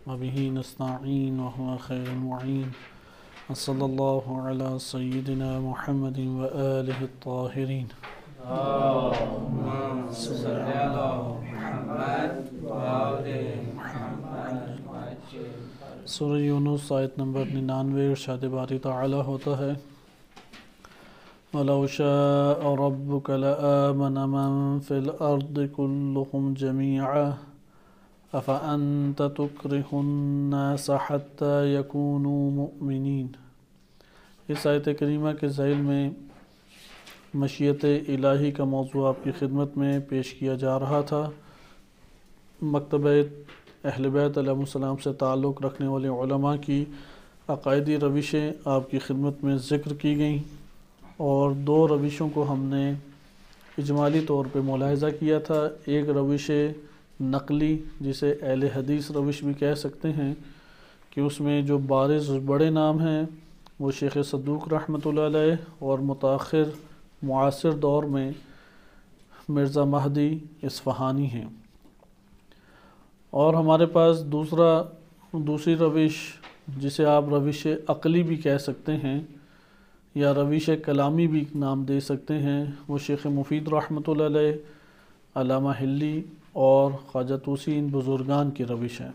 وبه نستعين وهو خير المعين وصلى الله على سيدنا محمد وآله الطاهرين اللهم صل على محمد وآل محمد. سورہ یونس آیت نمبر 99 ارشاد باری تعالی ہوتا ہے وَلَوْ شَاءَ رَبُّكَ لَآمَنَ مَن فِي الْأَرْضِ كُلُّهُمْ جَمِيعًا أَفَأَنْتَ تُكْرِهُ النَّاسَ حَتَّى يَكُونُوا مُؤْمِنِينَ۔ اس آیت کریمہ کے ذیل میں مشیت الہی کا موضوع آپ کی خدمت میں پیش کیا جا رہا تھا۔ مکتبہ اہل بیت علیہ السلام سے تعلق رکھنے والے علماء کی عقائدی روشیں آپ کی خدمت میں ذکر کی گئیں، اور دو روشوں کو ہم نے اجمالی طور پہ ملاحظہ کیا تھا۔ ایک روش نقلی جسے اہل حدیث روش بھی کہہ سکتے ہیں کہ اس میں جو بارز بڑے نام ہیں وہ شیخ صدوق رحمۃ اللہ علیہ اور متاخر معاصر دور میں مرزا مہدی اصفہانی ہیں، اور ہمارے پاس دوسری روش جسے آپ روش عقلی بھی کہہ سکتے ہیں یا روش کلامی بھی نام دے سکتے ہیں، وہ شیخ مفید رحمۃ اللہ علیہ، علامہ حلی اور خواجہ طوسی ان بزرگان کی روش ہے۔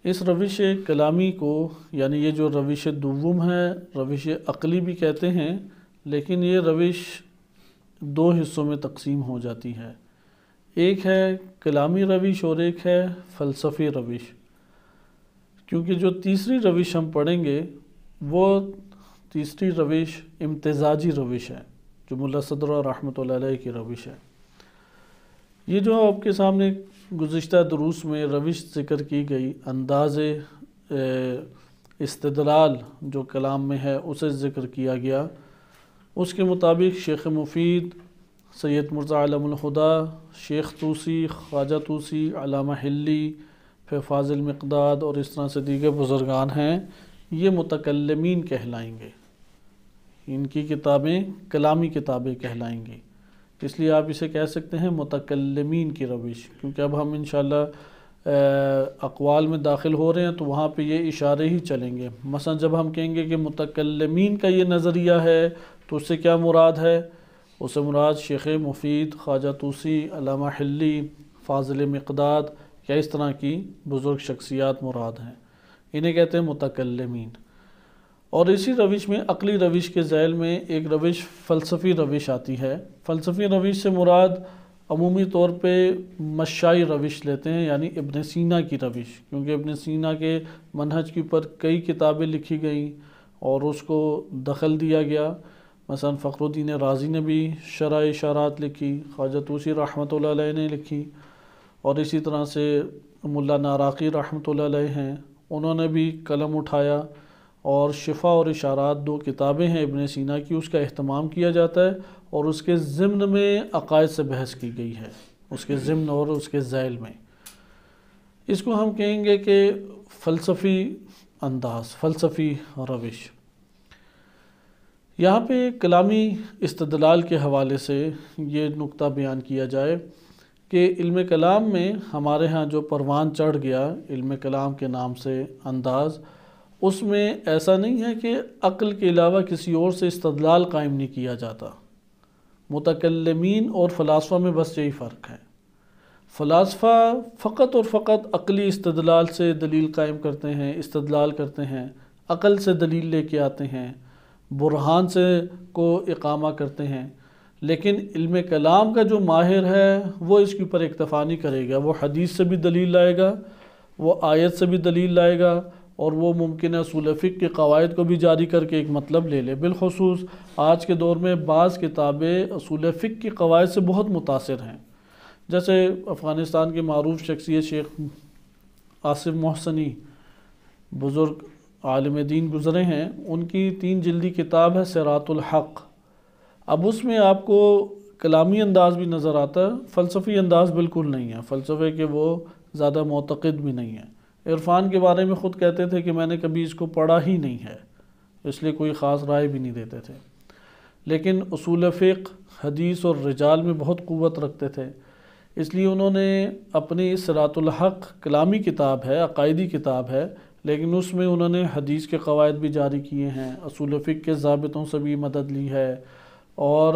اس روش کلامی کو یعنی یہ جو روش دوم ہے روش عقلی بھی کہتے ہیں، لیکن یہ روش دو حصوں میں تقسیم ہو جاتی ہے۔ ایک ہے کلامی روش اور ایک ہے فلسفی روش، کیونکہ جو تیسری روش ہم پڑھیں گے وہ تیسری روش امتزاجی روش ہے جو ملا صدرہ رحمۃ اللہ علیہ کی روش ہے۔ یہ جو آپ کے سامنے گزشتہ دروس میں روش ذکر کی گئی، انداز استدلال جو کلام میں ہے اسے ذکر کیا گیا، اس کے مطابق شیخ مفید، سید مرزا علم الہدا، شیخ طوسی، خواجہ طوسی، علامہ حلی، پھر فاضل مقداد اور اس طرح سے دیگر بزرگان ہیں، یہ متکلمین کہلائیں گے۔ ان کی کتابیں کلامی کتابیں کہلائیں گی، اس لیے آپ اسے کہہ سکتے ہیں متکلمین کی روش، کیونکہ اب ہم انشاءاللہ اقوال میں داخل ہو رہے ہیں تو وہاں پہ یہ اشارے ہی چلیں گے۔ مثلا جب ہم کہیں گے کہ متکلمین کا یہ نظریہ ہے تو اس سے کیا مراد ہے؟ اس سے مراد شیخ مفید، خواجہ طوسی، علامہ حلی، فاضل مقداد یا اس طرح کی بزرگ شخصیات مراد ہیں، انہیں کہتے ہیں متکلمین۔ اور اسی روش میں عقلی روش کے ذیل میں ایک روش فلسفی روش آتی ہے۔ فلسفی روش سے مراد عمومی طور پہ مشائی روش لیتے ہیں، یعنی ابن سینا کی روش، کیونکہ ابن سینا کے منہج کے اوپر کئی کتابیں لکھی گئیں اور اس کو دخل دیا گیا۔ مثلا فخر الدین رازی نے بھی شرح اشارات لکھی، خواجہ طوسی رحمۃ اللہ علیہ نے لکھی، اور اسی طرح سے ملا ناراقی رحمۃ اللہ علیہ ہیں، انہوں نے بھی قلم اٹھایا، اور شفا اور اشارات دو کتابیں ہیں ابن سینا کی، اس کا اہتمام کیا جاتا ہے، اور اس کے ضمن میں عقائد سے بحث کی گئی ہے، اس کے ضمن اور اس کے ذیل میں۔ اس کو ہم کہیں گے کہ فلسفی انداز، فلسفی روش۔ یہاں پہ کلامی استدلال کے حوالے سے یہ نقطہ بیان کیا جائے کہ علم کلام میں ہمارے ہاں جو پروان چڑھ گیا علم کلام کے نام سے انداز، اس میں ایسا نہیں ہے کہ عقل کے علاوہ کسی اور سے استدلال قائم نہیں کیا جاتا۔ متکلمین اور فلاسفہ میں بس یہی فرق ہے۔ فلاسفہ فقط اور فقط عقلی استدلال سے دلیل قائم کرتے ہیں، استدلال کرتے ہیں، عقل سے دلیل لے کے آتے ہیں، برہان سے کو اقامہ کرتے ہیں، لیکن علم کلام کا جو ماہر ہے وہ اس کے اوپر اکتفا نہیں کرے گا، وہ حدیث سے بھی دلیل لائے گا، وہ آیت سے بھی دلیل لائے گا، اور وہ ممکن ہے اصول فقہ کے قواعد کو بھی جاری کر کے ایک مطلب لے لے۔ بالخصوص آج کے دور میں بعض کتابیں اصول فقہ کی قواعد سے بہت متاثر ہیں، جیسے افغانستان کے معروف شخصیت شیخ آصف محسنی، بزرگ عالم دین گزرے ہیں، ان کی 3 جلدی کتاب ہے صراط الحق۔ اب اس میں آپ کو کلامی انداز بھی نظر آتا ہے، فلسفی انداز بالکل نہیں ہے، فلسفے کے وہ زیادہ معتقد بھی نہیں ہیں۔ عرفان کے بارے میں خود کہتے تھے کہ میں نے کبھی اس کو پڑھا ہی نہیں ہے، اس لیے کوئی خاص رائے بھی نہیں دیتے تھے، لیکن اصول فقہ، حدیث اور رجال میں بہت قوت رکھتے تھے۔ اس لیے انہوں نے اپنی صراط الحق کلامی کتاب ہے، عقائدی کتاب ہے، لیکن اس میں انہوں نے حدیث کے قواعد بھی جاری کیے ہیں، اصول فقہ کے ضابطوں سے بھی مدد لی ہے، اور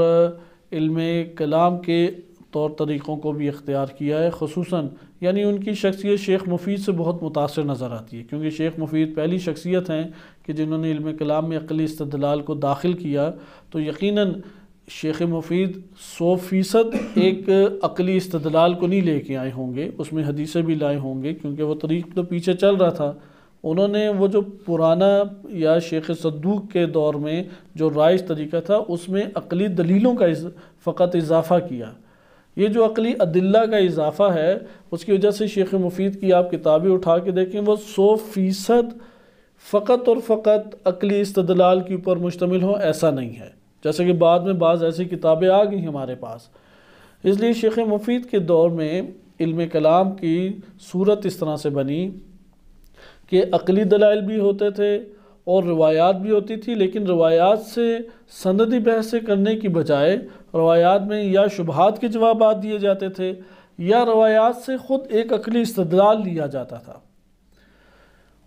علم کلام کے طور طریقوں کو بھی اختیار کیا ہے۔ خصوصاً یعنی ان کی شخصیت شیخ مفید سے بہت متاثر نظر آتی ہے، کیونکہ شیخ مفید پہلی شخصیت ہیں کہ جنہوں نے علم کلام میں عقلی استدلال کو داخل کیا، تو یقیناً شیخ مفید 100% ایک عقلی استدلال کو نہیں لے کے آئے ہوں گے، اس میں حدیثیں بھی لائے ہوں گے، کیونکہ وہ طریق تو پیچھے چل رہا تھا۔ انہوں نے وہ جو پرانا یا شیخ صدوق کے دور میں جو رائج طریقہ تھا، اس میں عقلی دلیلوں کا فقط اضافہ کیا۔ یہ جو عقلی ادلہ کا اضافہ ہے، اس کی وجہ سے شیخ مفید کی آپ کتابیں اٹھا کے دیکھیں، وہ 100% فقط اور فقط عقلی استدلال کے اوپر مشتمل ہوں، ایسا نہیں ہے، جیسے کہ بعد میں بعض ایسی کتابیں آ گئی ہمارے پاس۔ اس لیے شیخ مفید کے دور میں علم کلام کی صورت اس طرح سے بنی کہ عقلی دلائل بھی ہوتے تھے اور روایات بھی ہوتی تھی، لیکن روایات سے سندی بحثیں کرنے کی بجائے روایات میں یا شبہات کے جوابات دیے جاتے تھے یا روایات سے خود ایک عقلی استدلال لیا جاتا تھا۔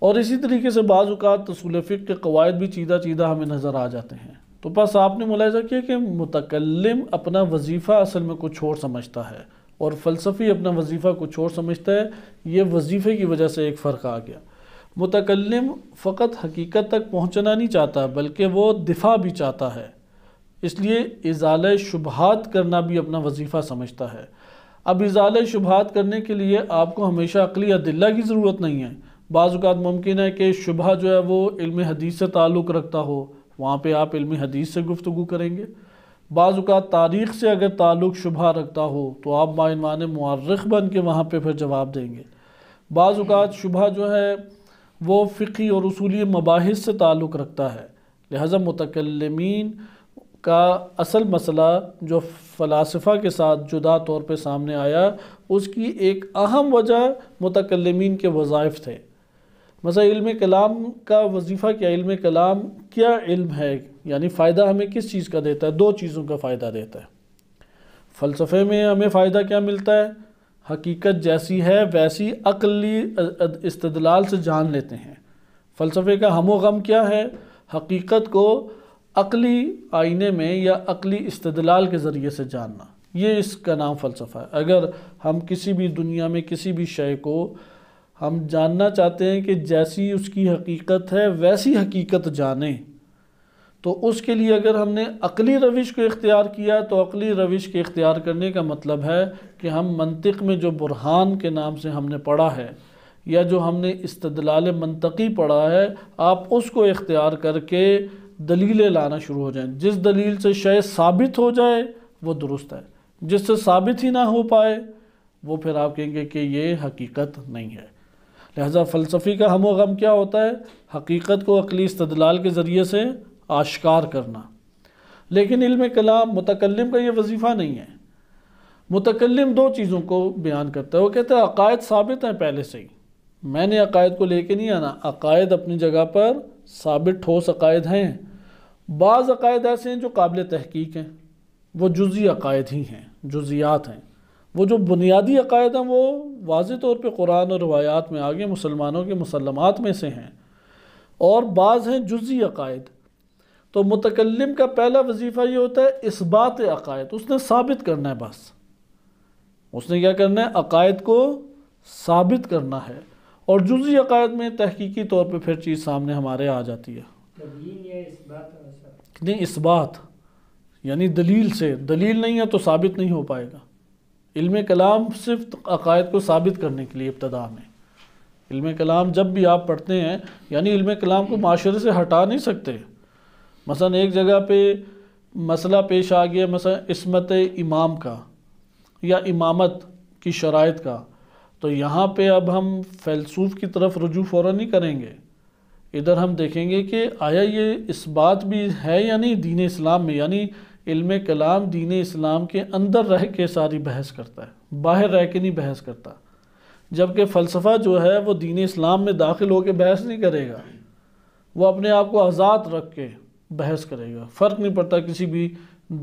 اور اسی طریقے سے بعض اوقات اصول فقہ کے قواعد بھی چیدہ چیدہ ہمیں نظر آ جاتے ہیں۔ تو بس آپ نے ملاحظہ کیا کہ متکلم اپنا وظیفہ اصل میں کچھ اور سمجھتا ہے اور فلسفی اپنا وظیفہ کچھ اور سمجھتا ہے، یہ وظیفے کی وجہ سے ایک فرق آ گیا۔ متکلم فقط حقیقت تک پہنچنا نہیں چاہتا بلکہ وہ دفاع بھی چاہتا ہے، اس لیے ازالہ شبہات کرنا بھی اپنا وظیفہ سمجھتا ہے۔ اب ازالہ شبہات کرنے کے لیے آپ کو ہمیشہ عقلی ادلہ کی ضرورت نہیں ہے۔ بعض اوقات ممکن ہے کہ شبہ جو ہے وہ علم حدیث سے تعلق رکھتا ہو، وہاں پہ آپ علم حدیث سے گفتگو کریں گے۔ بعض اوقات تاریخ سے اگر تعلق شبہ رکھتا ہو تو آپ بعنوان مورخ بن کے وہاں پہ پھر جواب دیں گے۔ بعض اوقات شبہ جو ہے وہ فقہی اور اصولی مباحث سے تعلق رکھتا ہے، لہذا متکلمین کا اصل مسئلہ جو فلاسفہ کے ساتھ جدا طور پہ سامنے آیا، اس کی ایک اہم وجہ متکلمین کے وظائف تھے۔ مثلا علم کلام کا وظیفہ کیا، علم کلام کیا علم ہے، یعنی فائدہ ہمیں کس چیز کا دیتا ہے؟ دو چیزوں کا فائدہ دیتا ہے۔ فلسفے میں ہمیں فائدہ کیا ملتا ہے؟ حقیقت جیسی ہے ویسی عقلی استدلال سے جان لیتے ہیں۔ فلسفے کا ہم و غم کیا ہے؟ حقیقت کو عقلی آئینے میں یا عقلی استدلال کے ذریعے سے جاننا، یہ اس کا نام فلسفہ ہے۔ اگر ہم کسی بھی دنیا میں کسی بھی شے کو ہم جاننا چاہتے ہیں کہ جیسی اس کی حقیقت ہے ویسی حقیقت جانیں، تو اس کے لیے اگر ہم نے عقلی روش کو اختیار کیا تو عقلی روش کے اختیار کرنے کا مطلب ہے کہ ہم منطق میں جو برہان کے نام سے ہم نے پڑھا ہے یا جو ہم نے استدلال منطقی پڑھا ہے، آپ اس کو اختیار کر کے دلیلیں لانا شروع ہو جائیں۔ جس دلیل سے شے ثابت ہو جائے وہ درست ہے، جس سے ثابت ہی نہ ہو پائے وہ پھر آپ کہیں گے کہ یہ حقیقت نہیں ہے۔ لہذا فلسفی کا ہم و غم کیا ہوتا ہے؟ حقیقت کو عقلی استدلال کے ذریعے سے آشکار کرنا۔ لیکن علم کلام متکلم کا یہ وظیفہ نہیں ہے۔ متکلم دو چیزوں کو بیان کرتا ہے، وہ کہتا ہے عقائد ثابت ہیں پہلے سے ہی، میں نے عقائد کو لے کے نہیں آنا، عقائد اپنی جگہ پر ثابت ٹھوس عقائد ہیں۔ بعض عقائد ایسے ہیں جو قابل تحقیق ہیں، وہ جزئی عقائد ہی ہیں، جزیات ہیں۔ وہ جو بنیادی عقائد ہیں وہ واضح طور پہ قرآن اور روایات میں آگے مسلمانوں کے مسلمات میں سے ہیں، اور بعض ہیں جزئی عقائد۔ تو متکلم کا پہلا وظیفہ یہ ہوتا ہے اثبات عقائد، اس نے ثابت کرنا ہے، بس اس نے کیا کرنا ہے؟ عقائد کو ثابت کرنا ہے، اور جزئی عقائد میں تحقیقی طور پہ پھر چیز سامنے ہمارے آ جاتی ہے۔ نہیں، اثبات یعنی دلیل سے، دلیل نہیں ہے تو ثابت نہیں ہو پائے گا۔ علم کلام صرف عقائد کو ثابت کرنے کے لیے ابتدا میں، علم کلام جب بھی آپ پڑھتے ہیں یعنی علم کلام کو معاشرے سے ہٹا نہیں سکتے۔ مثلا ایک جگہ پہ مسئلہ پیش آ گیا، مثلا عصمت امام کا یا امامت کی شرائط کا، تو یہاں پہ اب ہم فیلسوف کی طرف رجوع فوراً نہیں کریں گے، ادھر ہم دیکھیں گے کہ آیا یہ اس بات بھی ہے یا نہیں دین اسلام میں، یعنی علم کلام دین اسلام کے اندر رہ کے ساری بحث کرتا ہے، باہر رہ کے نہیں بحث کرتا، جبکہ فلسفہ جو ہے وہ دین اسلام میں داخل ہو کے بحث نہیں کرے گا، وہ اپنے آپ کو آزاد رکھ کے بحث کرے گا۔ فرق نہیں پڑتا کسی بھی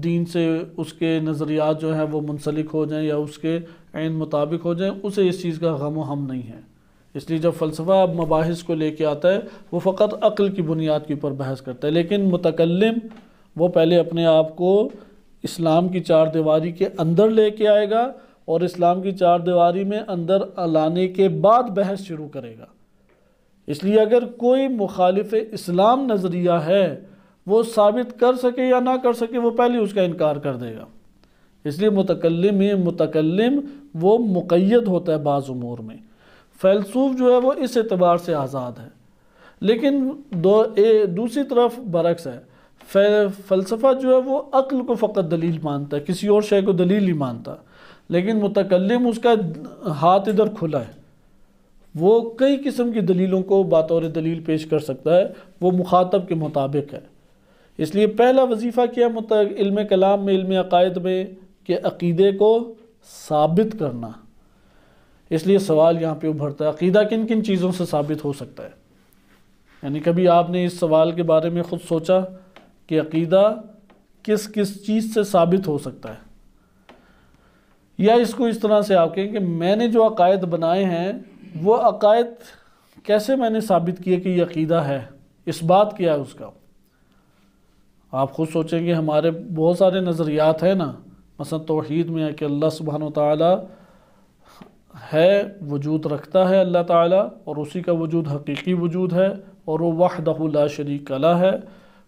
دین سے اس کے نظریات جو ہیں وہ منسلک ہو جائیں یا اس کے عین مطابق ہو جائیں، اسے اس چیز کا غم و ہم نہیں ہے۔ اس لیے جب فلسفہ اب مباحث کو لے کے آتا ہے وہ فقط عقل کی بنیاد کے اوپر بحث کرتا ہے، لیکن متکلم وہ پہلے اپنے آپ کو اسلام کی چار دیواری کے اندر لے کے آئے گا اور اسلام کی چار دیواری میں اندر لانے کے بعد بحث شروع کرے گا۔ اس لیے اگر کوئی مخالف اسلام نظریہ ہے وہ ثابت کر سکے یا نہ کر سکے وہ پہلے اس کا انکار کر دے گا۔ اس لیے متکلم وہ مقید ہوتا ہے بعض امور میں، فیلسوف جو ہے وہ اس اعتبار سے آزاد ہے۔ لیکن دوسری طرف برعکس ہے، فلسفہ جو ہے وہ عقل کو فقط دلیل مانتا ہے، کسی اور شے کو دلیل نہیں مانتا، لیکن متکلم اس کا ہاتھ ادھر کھلا ہے، وہ کئی قسم کی دلیلوں کو بطور دلیل پیش کر سکتا ہے، وہ مخاطب کے مطابق ہے۔ اس لیے پہلا وظیفہ کیا علم کلام میں، علم عقائد میں، کہ عقیدے کو ثابت کرنا۔ اس لیے سوال یہاں پہ ابھرتا ہے عقیدہ کن کن چیزوں سے ثابت ہو سکتا ہے؟ یعنی کبھی آپ نے اس سوال کے بارے میں خود سوچا کہ عقیدہ کس کس چیز سے ثابت ہو سکتا ہے؟ یا اس کو اس طرح سے آپ کہیں کہ میں نے جو عقائد بنائے ہیں وہ عقائد کیسے میں نے ثابت کیے کہ یہ عقیدہ ہے، اس بات کیا ہے اس کا؟ آپ خود سوچیں کہ ہمارے بہت سارے نظریات ہیں نا، مثلا توحید میں ہے کہ اللہ سبحانہ و تعالی ہے، وجود رکھتا ہے اللہ تعالی، اور اسی کا وجود حقیقی وجود ہے، اور وہ وحدہ لا شریک لہ ہے،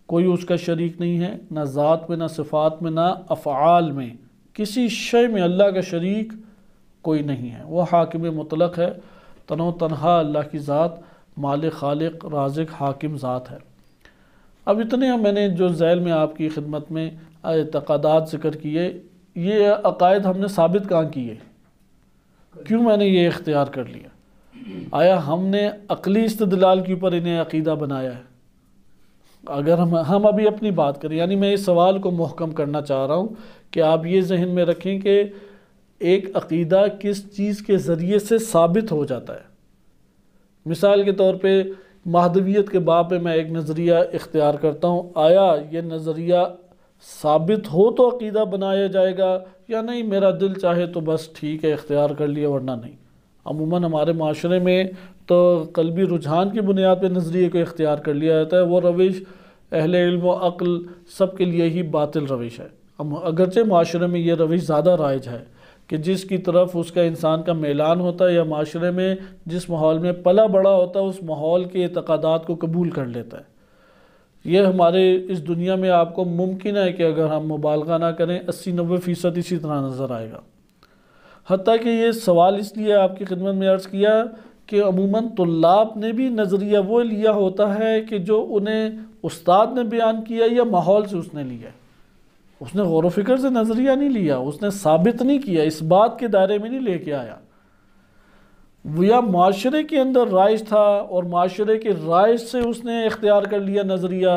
کوئی اس کا شریک نہیں ہے، نہ ذات میں، نہ صفات میں، نہ افعال میں، کسی شے میں اللہ کا شریک کوئی نہیں ہے، وہ حاکم مطلق ہے، تنو تنہا اللہ کی ذات، مالک خالق رازق حاکم ذات ہے۔ اب اتنے میں نے جو ذیل میں آپ کی خدمت میں اعتقادات ذکر کیے، یہ عقائد ہم نے ثابت کہاں کیے؟ کیوں میں نے یہ اختیار کر لیا؟ آیا ہم نے عقلی استدلال کے اوپر انہیں عقیدہ بنایا ہے؟ اگر ہم ابھی اپنی بات کریں، یعنی میں اس سوال کو محکم کرنا چاہ رہا ہوں کہ آپ یہ ذہن میں رکھیں کہ ایک عقیدہ کس چیز کے ذریعے سے ثابت ہو جاتا ہے۔ مثال کے طور پہ مہدویت کے باب میں ایک نظریہ اختیار کرتا ہوں، آیا یہ نظریہ ثابت ہو تو عقیدہ بنایا جائے گا، یا نہیں میرا دل چاہے تو بس ٹھیک ہے اختیار کر لیا ورنہ نہیں؟ عموماً ہمارے معاشرے میں تو قلبی رجحان کی بنیاد پہ نظریے کو اختیار کر لیا جاتا ہے، وہ روش اہل علم و عقل سب کے لیے ہی باطل روش ہے۔ اگرچہ معاشرے میں یہ روش زیادہ رائج ہے کہ جس کی طرف اس کا انسان کا میلان ہوتا ہے یا معاشرے میں جس ماحول میں پلا بڑا ہوتا ہے اس ماحول کے اعتقادات کو قبول کر لیتا ہے۔ یہ ہمارے اس دنیا میں آپ کو ممکن ہے کہ اگر ہم مبالغہ نہ کریں 80-90% اسی طرح نظر آئے گا۔ حتیٰ کہ یہ سوال اس لیے آپ کی خدمت میں عرض کیا کہ عموماً طلاب نے بھی نظریہ وہ لیا ہوتا ہے کہ جو انہیں استاد نے بیان کیا یا ماحول سے اس نے لیا، اس نے غور و فکر سے نظریہ نہیں لیا، اس نے ثابت نہیں کیا، اس بات کے دائرے میں نہیں لے کے آیا، یا معاشرے کے اندر رائج تھا اور معاشرے کے رائج سے اس نے اختیار کر لیا نظریہ،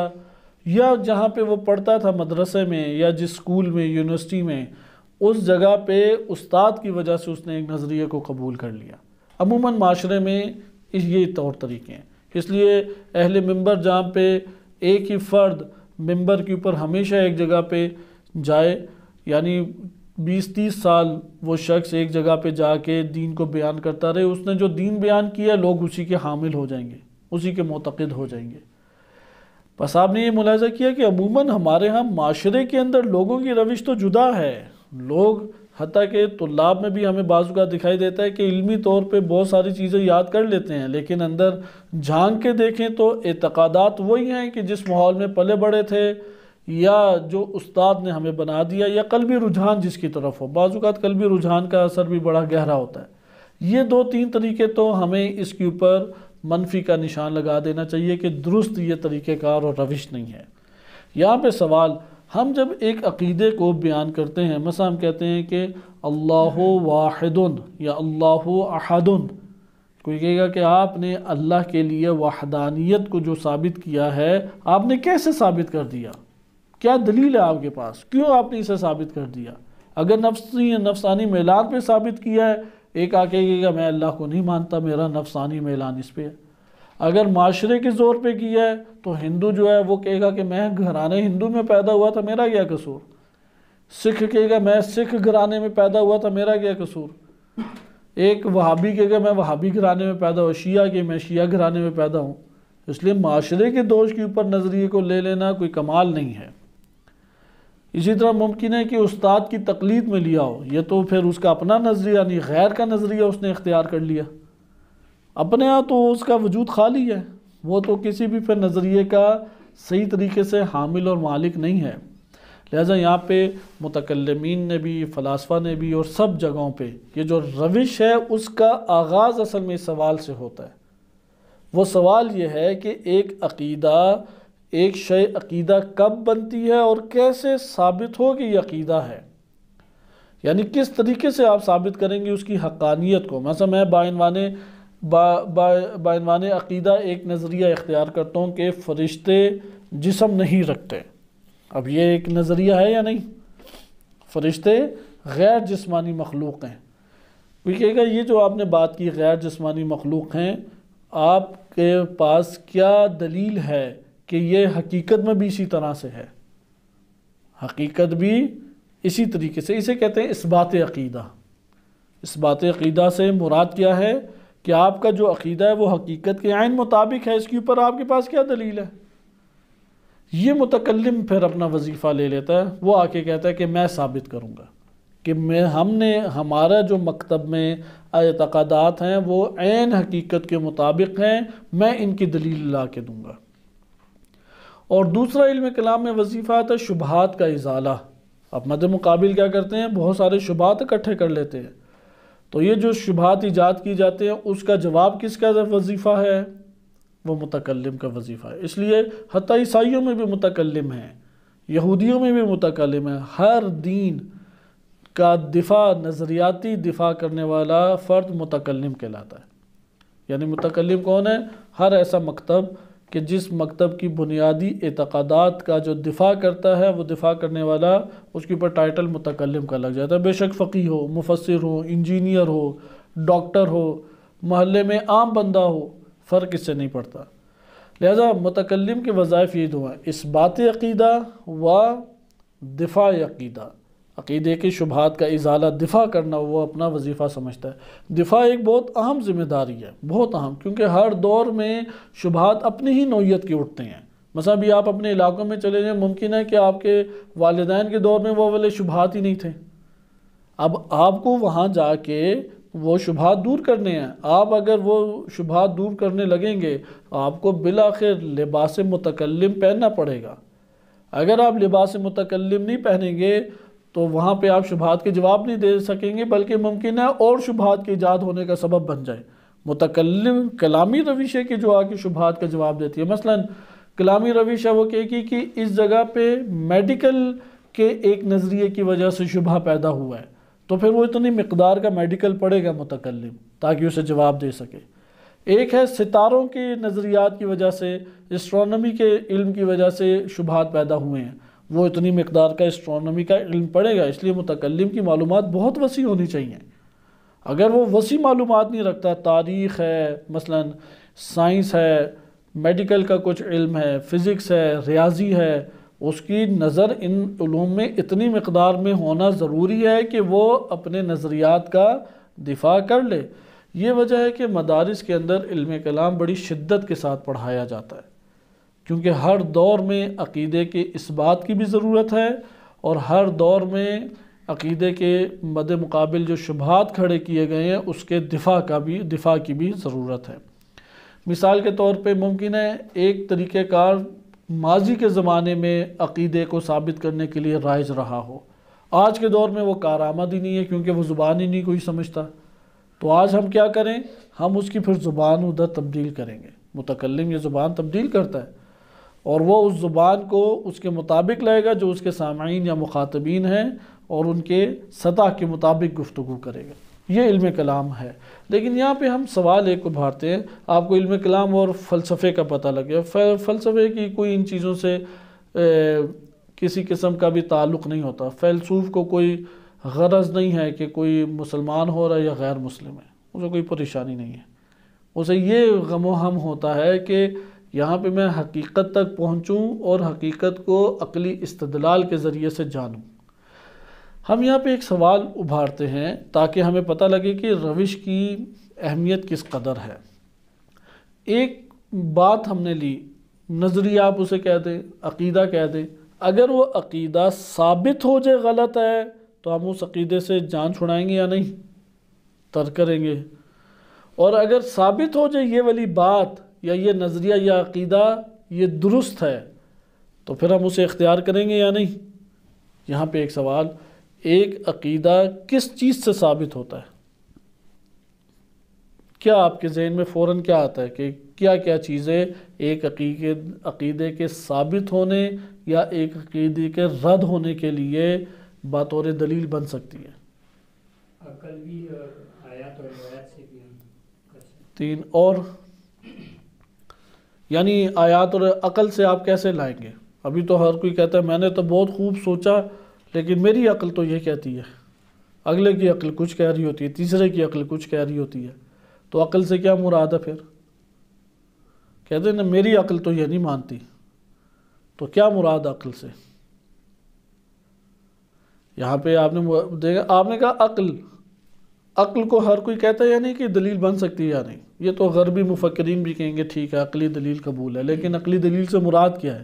یا جہاں پہ وہ پڑھتا تھا مدرسے میں یا جس اسکول میں یونیورسٹی میں اس جگہ پہ استاد کی وجہ سے اس نے ایک نظریے کو قبول کر لیا۔ عموماً معاشرے میں یہ طور طریقے ہیں، اس لیے اہل منبر جہاں پہ ایک ہی فرد منبر کے اوپر ہمیشہ ایک جگہ پہ جائے، یعنی 20-30 سال وہ شخص ایک جگہ پہ جا کے دین کو بیان کرتا رہے، اس نے جو دین بیان کیا لوگ اسی کے حامل ہو جائیں گے، اسی کے معتقد ہو جائیں گے۔ بس آپ نے یہ ملاحظہ کیا کہ عموماً ہمارے ہاں معاشرے کے اندر لوگوں کی روش تو جدا ہے، لوگ حتیٰ کہ طلاب میں بھی ہمیں بعض اوقات دکھائی دیتا ہے کہ علمی طور پہ بہت ساری چیزیں یاد کر لیتے ہیں، لیکن اندر جھانک کے دیکھیں تو اعتقادات وہی ہیں کہ جس ماحول میں پلے بڑے تھے یا جو استاد نے ہمیں بنا دیا، یا قلبی رجحان جس کی طرف ہو۔ بعض اوقات قلبی رجحان کا اثر بھی بڑا گہرا ہوتا ہے۔ یہ 2-3 طریقے تو ہمیں اس کے اوپر منفی کا نشان لگا دینا چاہیے کہ درست یہ طریقہ کار اور روش نہیں ہے۔ یہاں پہ سوال، ہم جب ایک عقیدے کو بیان کرتے ہیں، مثلا ہم کہتے ہیں کہ اللہ واحد یا اللہ احد، کوئی کہے گا کہ آپ نے اللہ کے لیے وحدانیت کو جو ثابت کیا ہے آپ نے کیسے ثابت کر دیا؟ کیا دلیل ہے آپ کے پاس؟ کیوں آپ نے اسے ثابت کر دیا؟ اگر نفسانی میلان پہ ثابت کیا ہے، ایک آ کہے گا میں اللہ کو نہیں مانتا، میرا نفسانی میلان اس پہ ہے۔ اگر معاشرے کے زور پہ کیا ہے تو ہندو جو ہے وہ کہے گا کہ میں گھرانے ہندو میں پیدا ہوا تھا، میرا کیا قصور؟ سکھ کہے گا میں سکھ گھرانے میں پیدا ہوا تھا، میرا کیا قصور؟ ایک وہابی کے کہ میں وہابی گھرانے میں پیدا ہوں، شیعہ کے میں شیعہ گھرانے میں پیدا ہوں، اس لیے معاشرے کے دوش کے اوپر نظریے کو لے لینا کوئی کمال نہیں ہے۔ اسی طرح ممکن ہے کہ استاد کی تقلید میں لیا ہو، یہ تو پھر اس کا اپنا نظریہ نہیں، غیر کا نظریہ اس نے اختیار کر لیا، اپنے ہاں تو اس کا وجود خالی ہے، وہ تو کسی بھی پھر نظریے کا صحیح طریقے سے حامل اور مالک نہیں ہے۔ لہٰذا یہاں پہ متکلمین نے بھی، فلاسفہ نے بھی، اور سب جگہوں پہ یہ جو روش ہے اس کا آغاز اصل میں اس سوال سے ہوتا ہے۔ وہ سوال یہ ہے کہ ایک شے عقیدہ کب بنتی ہے اور کیسے ثابت ہو کہ یہ عقیدہ ہے، یعنی کس طریقے سے آپ ثابت کریں گے اس کی حقانیت کو۔ مثلا میں بعنوان عقیدہ ایک نظریہ اختیار کرتا ہوں کہ فرشتے جسم نہیں رکھتے، اب یہ ایک نظریہ ہے یا نہیں؟ فرشتے غیر جسمانی مخلوق ہیں، کوئی کہے گا یہ جو آپ نے بات کی غیر جسمانی مخلوق ہیں، آپ کے پاس کیا دلیل ہے کہ یہ حقیقت میں بھی اسی طرح سے ہے؟ حقیقت بھی اسی طریقے سے، اسے کہتے ہیں اثبات عقیدہ۔ اثبات عقیدہ سے مراد کیا ہے کہ آپ کا جو عقیدہ ہے وہ حقیقت کے عین مطابق ہے، اس کے اوپر آپ کے پاس کیا دلیل ہے؟ یہ متکلم پھر اپنا وظیفہ لے لیتا ہے، وہ آ کے کہتا ہے کہ میں ثابت کروں گا کہ ہمارا جو مکتب میں اعتقادات ہیں وہ عین حقیقت کے مطابق ہیں، میں ان کی دلیل لا کے دوں گا۔ اور دوسرا علم کلام میں وظیفہ آتا ہے شبہات کا ازالہ۔ اب مد مقابل کیا کرتے ہیں؟ بہت سارے شبہات اکٹھے کر لیتے ہیں، تو یہ جو شبہات ایجاد کی جاتے ہیں اس کا جواب کس کا وظیفہ ہے؟ وہ متکلم کا وظیفہ ہے۔ اس لیے حتیٰ عیسائیوں میں بھی متکلم ہیں، یہودیوں میں بھی متکلم ہیں۔ ہر دین کا نظریاتی دفاع کرنے والا فرد متکلم کہلاتا ہے۔ یعنی متکلم کون ہے؟ ہر ایسا مکتب کہ جس مکتب کی بنیادی اعتقادات کا جو دفاع کرتا ہے، وہ دفاع کرنے والا، اس کے اوپر ٹائٹل متکلم کا لگ جاتا ہے، بے شک فقیہ ہو، مفسر ہو، انجینئر ہو، ڈاکٹر ہو، محلے میں عام بندہ ہو، فرق اس سے نہیں پڑتا۔ لہذا متکلم کے وظائف یہ دو ہیں، اثبات عقیدہ و دفاع عقیدہ۔ عقیدے کی شبہات کا ازالہ، دفاع کرنا، وہ اپنا وظیفہ سمجھتا ہے۔ دفاع ایک بہت اہم ذمہ داری ہے، بہت اہم، کیونکہ ہر دور میں شبہات اپنی ہی نوعیت کے اٹھتے ہیں۔ مثلا بھی آپ اپنے علاقوں میں چلے جائیں، ممکن ہے کہ آپ کے والدین کے دور میں وہ والے شبہات ہی نہیں تھے، اب آپ کو وہاں جا کے وہ شبہات دور کرنے ہیں۔ آپ اگر وہ شبہات دور کرنے لگیں گے، آپ کو بالآخر لباس متکلم پہننا پڑے گا۔ اگر آپ لباس متکلم نہیں پہنیں گے تو وہاں پہ آپ شبہات کے جواب نہیں دے سکیں گے، بلکہ ممکن ہے اور شبہات کے ایجاد ہونے کا سبب بن جائے۔ متکلم کلامی روش ہے کہ جو آ کے شبہات کا جواب دیتی ہے۔ مثلا کلامی روش ہے وہ کہے گی کہ اس جگہ پہ میڈیکل کے ایک نظریے کی وجہ سے شبہ پیدا ہوا ہے، تو پھر وہ اتنی مقدار کا میڈیکل پڑھے گا متکلم تاکہ اسے جواب دے سکے۔ ایک ہے ستاروں کے نظریات کی وجہ سے، اسٹرانومی کے علم کی وجہ سے شبہات پیدا ہوئے ہیں، وہ اتنی مقدار کا اسٹرانومی کا علم پڑھے گا۔ اس لیے متکلم کی معلومات بہت وسیع ہونی چاہیے۔ اگر وہ وسیع معلومات نہیں رکھتا، تاریخ ہے، مثلا سائنس ہے، میڈیکل کا کچھ علم ہے، فزکس ہے، ریاضی ہے، اس کی نظر ان علوم میں اتنی مقدار میں ہونا ضروری ہے کہ وہ اپنے نظریات کا دفاع کر لے۔ یہ وجہ ہے کہ مدارس کے اندر علم کلام بڑی شدت کے ساتھ پڑھایا جاتا ہے، کیونکہ ہر دور میں عقیدے کے اثبات کی بھی ضرورت ہے، اور ہر دور میں عقیدے کے مد مقابل جو شبہات کھڑے کیے گئے ہیں اس کے دفاع کی بھی ضرورت ہے۔ مثال کے طور پہ ممکن ہے ایک طریقہ کار ماضی کے زمانے میں عقیدے کو ثابت کرنے کے لیے رائج رہا ہو، آج کے دور میں وہ کارآمد ہی نہیں ہے، کیونکہ وہ زبان ہی نہیں کوئی سمجھتا۔ تو آج ہم کیا کریں؟ ہم اس کی پھر زبان ادھر تبدیل کریں گے۔ متکلم یہ زبان تبدیل کرتا ہے، اور وہ اس زبان کو اس کے مطابق لائے گا جو اس کے سامعین یا مخاطبین ہیں، اور ان کے سطح کے مطابق گفتگو کرے گا۔ یہ علم کلام ہے۔ لیکن یہاں پہ ہم سوال ایک ابھارتے ہیں، آپ کو علم کلام اور فلسفے کا پتہ لگے، فلسفے کی کوئی ان چیزوں سے کسی قسم کا بھی تعلق نہیں ہوتا۔ فیلسوف کو کوئی غرض نہیں ہے کہ کوئی مسلمان ہو رہا ہے یا غیر مسلم ہے، اسے کوئی پریشانی نہیں ہے۔ اسے یہ غم و ہم ہوتا ہے کہ یہاں پہ میں حقیقت تک پہنچوں اور حقیقت کو عقلی استدلال کے ذریعے سے جانوں۔ ہم یہاں پہ ایک سوال ابھارتے ہیں تاکہ ہمیں پتہ لگے کہ روش کی اہمیت کس قدر ہے۔ ایک بات ہم نے لی، نظریہ آپ اسے کہہ دیں، عقیدہ کہہ دیں، اگر وہ عقیدہ ثابت ہو جائے غلط ہے تو ہم اس عقیدے سے جان چھڑائیں گے یا نہیں؟ ترک کریں گے۔ اور اگر ثابت ہو جائے یہ والی بات یا یہ نظریہ یا عقیدہ یہ درست ہے تو پھر ہم اسے اختیار کریں گے یا نہیں؟ یہاں پہ ایک سوال، ایک عقیدہ کس چیز سے ثابت ہوتا ہے؟ کیا آپ کے ذہن میں فوراً کیا آتا ہے کہ کیا کیا چیزیں ایک عقیدے کے ثابت ہونے یا ایک عقیدے کے رد ہونے کے لیے بطور دلیل بن سکتی ہے؟ عقل بھی اور آیات اور روایات سے بھی ہم کر سکتے تین اور، یعنی آیات اور عقل سے آپ کیسے لائیں گے؟ ابھی تو ہر کوئی کہتا ہے میں نے تو بہت خوب سوچا لیکن میری عقل تو یہ کہتی ہے، اگلے کی عقل کچھ کہہ رہی ہوتی ہے، تیسرے کی عقل کچھ کہہ رہی ہوتی ہے۔ تو عقل سے کیا مراد ہے پھر؟ کہتے ہیں نا میری عقل تو یہ نہیں مانتی، تو کیا مراد عقل سے؟ یہاں پہ آپ نے دیکھا، آپ نے کہا عقل کو ہر کوئی کہتا ہے یا نہیں کہ دلیل بن سکتی ہے یا نہیں؟ یہ تو غربی مفکرین بھی کہیں گے ٹھیک ہے عقلی دلیل قبول ہے، لیکن عقلی دلیل سے مراد کیا ہے؟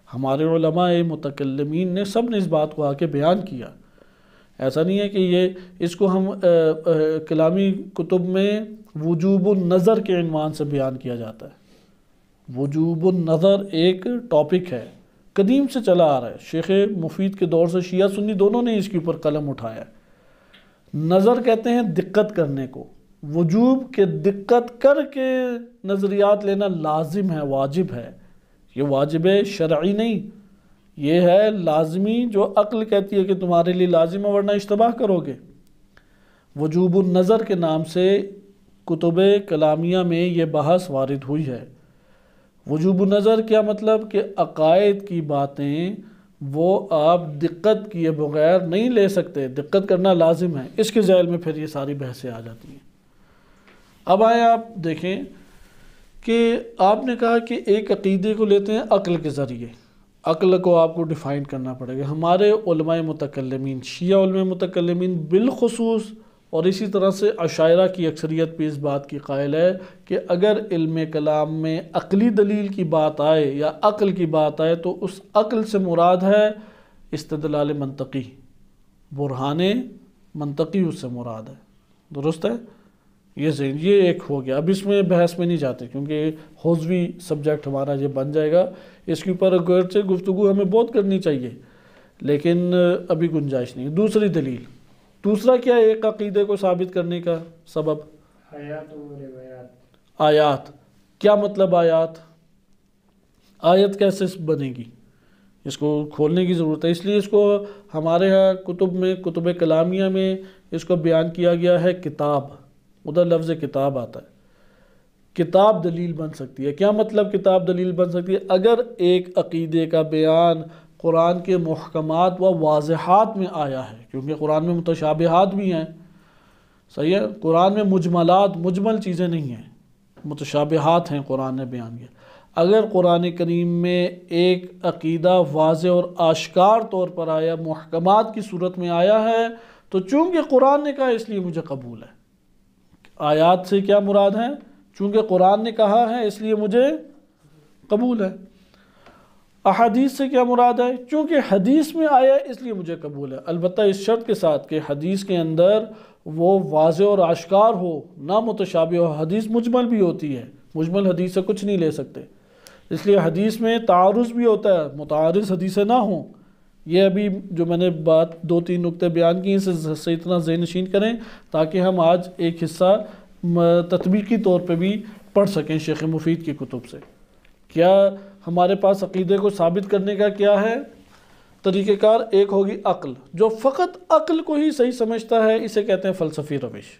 ہمارے علماء متکلمین نے سب نے اس بات کو آ کے بیان کیا۔ ایسا نہیں ہے کہ یہ اس کو ہم کلامی کتب میں وجوب النظر کے عنوان سے بیان کیا جاتا ہے۔ وجوب النظر ایک ٹاپک ہے، قدیم سے چلا آ رہا ہے، شیخ مفید کے دور سے شیعہ سنی دونوں نے اس کے اوپر قلم اٹھایا ہے۔ نظر کہتے ہیں دقت کرنے کو، وجوب کے دقت کر کے نظریات لینا لازم ہے، واجب ہے۔ یہ واجب شرعی نہیں، یہ ہے لازمی جو عقل کہتی ہے کہ تمہارے لیے لازم ہے ورنہ اشتباہ کرو گے۔ وجوب النظر کے نام سے کتب کلامیہ میں یہ بحث وارد ہوئی ہے۔ وجوب النظر کیا مطلب کہ عقائد کی باتیں وہ آپ دقت کیے بغیر نہیں لے سکتے، دقت کرنا لازم ہے۔ اس کے ذیل میں پھر یہ ساری بحثیں آ جاتی ہیں۔ اب آئیں آپ دیکھیں کہ آپ نے کہا کہ ایک عقیدے کو لیتے ہیں عقل کے ذریعے، عقل کو آپ کو ڈیفائن کرنا پڑے گا۔ ہمارے علماء متکلمین، شیعہ علماء متکلمین بالخصوص، اور اسی طرح سے عشائرہ کی اکثریت بھی اس بات کی قائل ہے کہ اگر علم کلام میں عقلی دلیل کی بات آئے یا عقل کی بات آئے تو اس عقل سے مراد ہے استدلال منطقی، برہان منطقی اس سے مراد ہے۔ درست ہے؟ یہ ایک ہو گیا۔ اب اس میں بحث میں نہیں جاتے کیونکہ حوزوی سبجیکٹ ہمارا یہ بن جائے گا، اس کے اوپر گرچہ گفتگو ہمیں بہت کرنی چاہیے لیکن ابھی گنجائش نہیں۔ دوسری دلیل، دوسرا کیا ہے ایک عقیدے کو ثابت کرنے کا سبب؟ آیات و روایات۔ آیات، کیا مطلب آیات؟ آیت کیسے بنے گی؟ اس کو کھولنے کی ضرورت ہے، اس لیے اس کو ہمارے ہاں کتب میں، کتب کلامیہ میں اس کو بیان کیا گیا ہے کتاب، ادھر لفظ کتاب آتا ہے۔ کتاب دلیل بن سکتی ہے۔ کیا مطلب کتاب دلیل بن سکتی ہے؟ اگر ایک عقیدے کا بیان قرآن کے محکمات و واضحات میں آیا ہے، کیونکہ قرآن میں متشابہات بھی ہیں، صحیح ہے، قرآن میں مجملات، مجمل چیزیں نہیں ہیں، متشابہات ہیں قرآن نے بیان کیا۔ اگر قرآن کریم میں ایک عقیدہ واضح اور آشکار طور پر آیا، محکمات کی صورت میں آیا ہے، تو چونکہ قرآن نے کہا اس لیے مجھے قبول ہے۔ آیات سے کیا مراد ہے؟ چونکہ قرآن نے کہا ہے اس لیے مجھے قبول ہے۔ احادیث سے کیا مراد ہے؟ چونکہ حدیث میں آیا ہے اس لیے مجھے قبول ہے، البتہ اس شرط کے ساتھ کہ حدیث کے اندر وہ واضح اور آشکار ہو، نہ متشابہ ہو۔ حدیث مجمل بھی ہوتی ہے، مجمل حدیث سے کچھ نہیں لے سکتے، اس لیے حدیث میں تعارض بھی ہوتا ہے، متعارض حدیثیں نہ ہوں۔ یہ ابھی جو میں نے بات 2-3 نقطے بیان کی اسے صحیح طرح ذہن نشین کریں تاکہ ہم آج ایک حصہ تطبیقی طور پہ بھی پڑھ سکیں شیخ مفید کی کتب سے۔ کیا ہمارے پاس عقیدے کو ثابت کرنے کا کیا ہے طریقہ کار؟ ایک ہوگی عقل، جو فقط عقل کو ہی صحیح سمجھتا ہے اسے کہتے ہیں فلسفی روش۔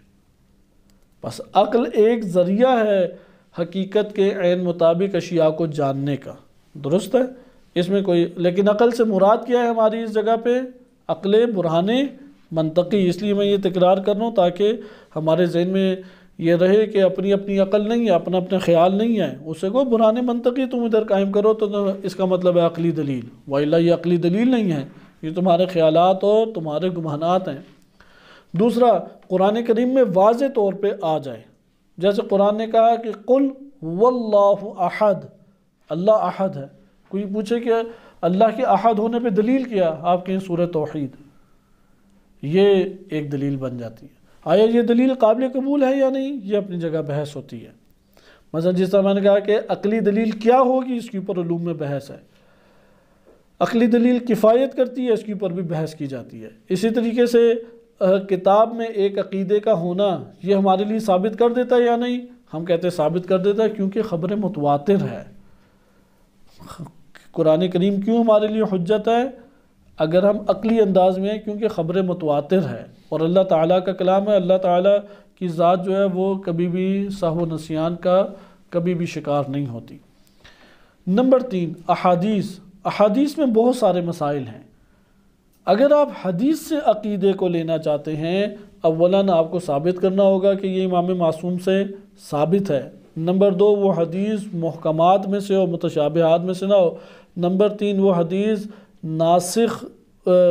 بس عقل ایک ذریعہ ہے حقیقت کے عین مطابق اشیاء کو جاننے کا، درست ہے، اس میں کوئی، لیکن عقل سے مراد کیا ہے ہماری اس جگہ پہ؟ عقل برہان منطقی۔ اس لیے میں یہ تکرار کر رہا ہوں تاکہ ہمارے ذہن میں یہ رہے کہ اپنی اپنی عقل نہیں ہے، اپنا اپنا خیال نہیں ہے، اسے کو برہان منطقی تم ادھر قائم کرو تو اس کا مطلب ہے عقلی دلیل، وإلا یہ عقلی دلیل نہیں ہے، یہ تمہارے خیالات اور تمہارے گمانات ہیں۔ دوسرا، قرآن کریم میں واضح طور پہ آ جائے، جیسے قرآن نے کہا کہ قل واللہ احد، اللہ احد ہے۔ کوئی پوچھے کہ اللہ کے احد ہونے پہ دلیل کیا، آپ کہیں سورہ توحید، یہ ایک دلیل بن جاتی ہے۔ آیا یہ دلیل قابل قبول ہے یا نہیں، یہ اپنی جگہ بحث ہوتی ہے۔ مثلا جس طرح میں نے کہا کہ عقلی دلیل کیا ہوگی، اس کے اوپر علوم میں بحث ہے۔ عقلی دلیل کفایت کرتی ہے، اس کے اوپر بھی بحث کی جاتی ہے۔ اسی طریقے سے کتاب میں ایک عقیدے کا ہونا یہ ہمارے لیے ثابت کر دیتا ہے یا نہیں، ہم کہتے ہیں ثابت کر دیتا ہے، کیونکہ خبر متواتر ہے۔ قرآن کریم کیوں ہمارے لیے حجت ہے؟ اگر ہم عقلی انداز میں ہیں، کیونکہ خبر متواتر ہے اور اللہ تعالیٰ کا کلام ہے۔ اللہ تعالیٰ کی ذات جو ہے وہ کبھی بھی سہو و نسیان کا کبھی بھی شکار نہیں ہوتی۔ نمبر 3، احادیث۔ احادیث میں بہت سارے مسائل ہیں۔ اگر آپ حدیث سے عقیدے کو لینا چاہتے ہیں، اولاً آپ کو ثابت کرنا ہوگا کہ یہ امام معصوم سے ثابت ہے۔ نمبر 2، وہ حدیث محکمات میں سے ہو، متشابہات میں سے نہ ہو۔ نمبر 3، وہ حدیث ناسخ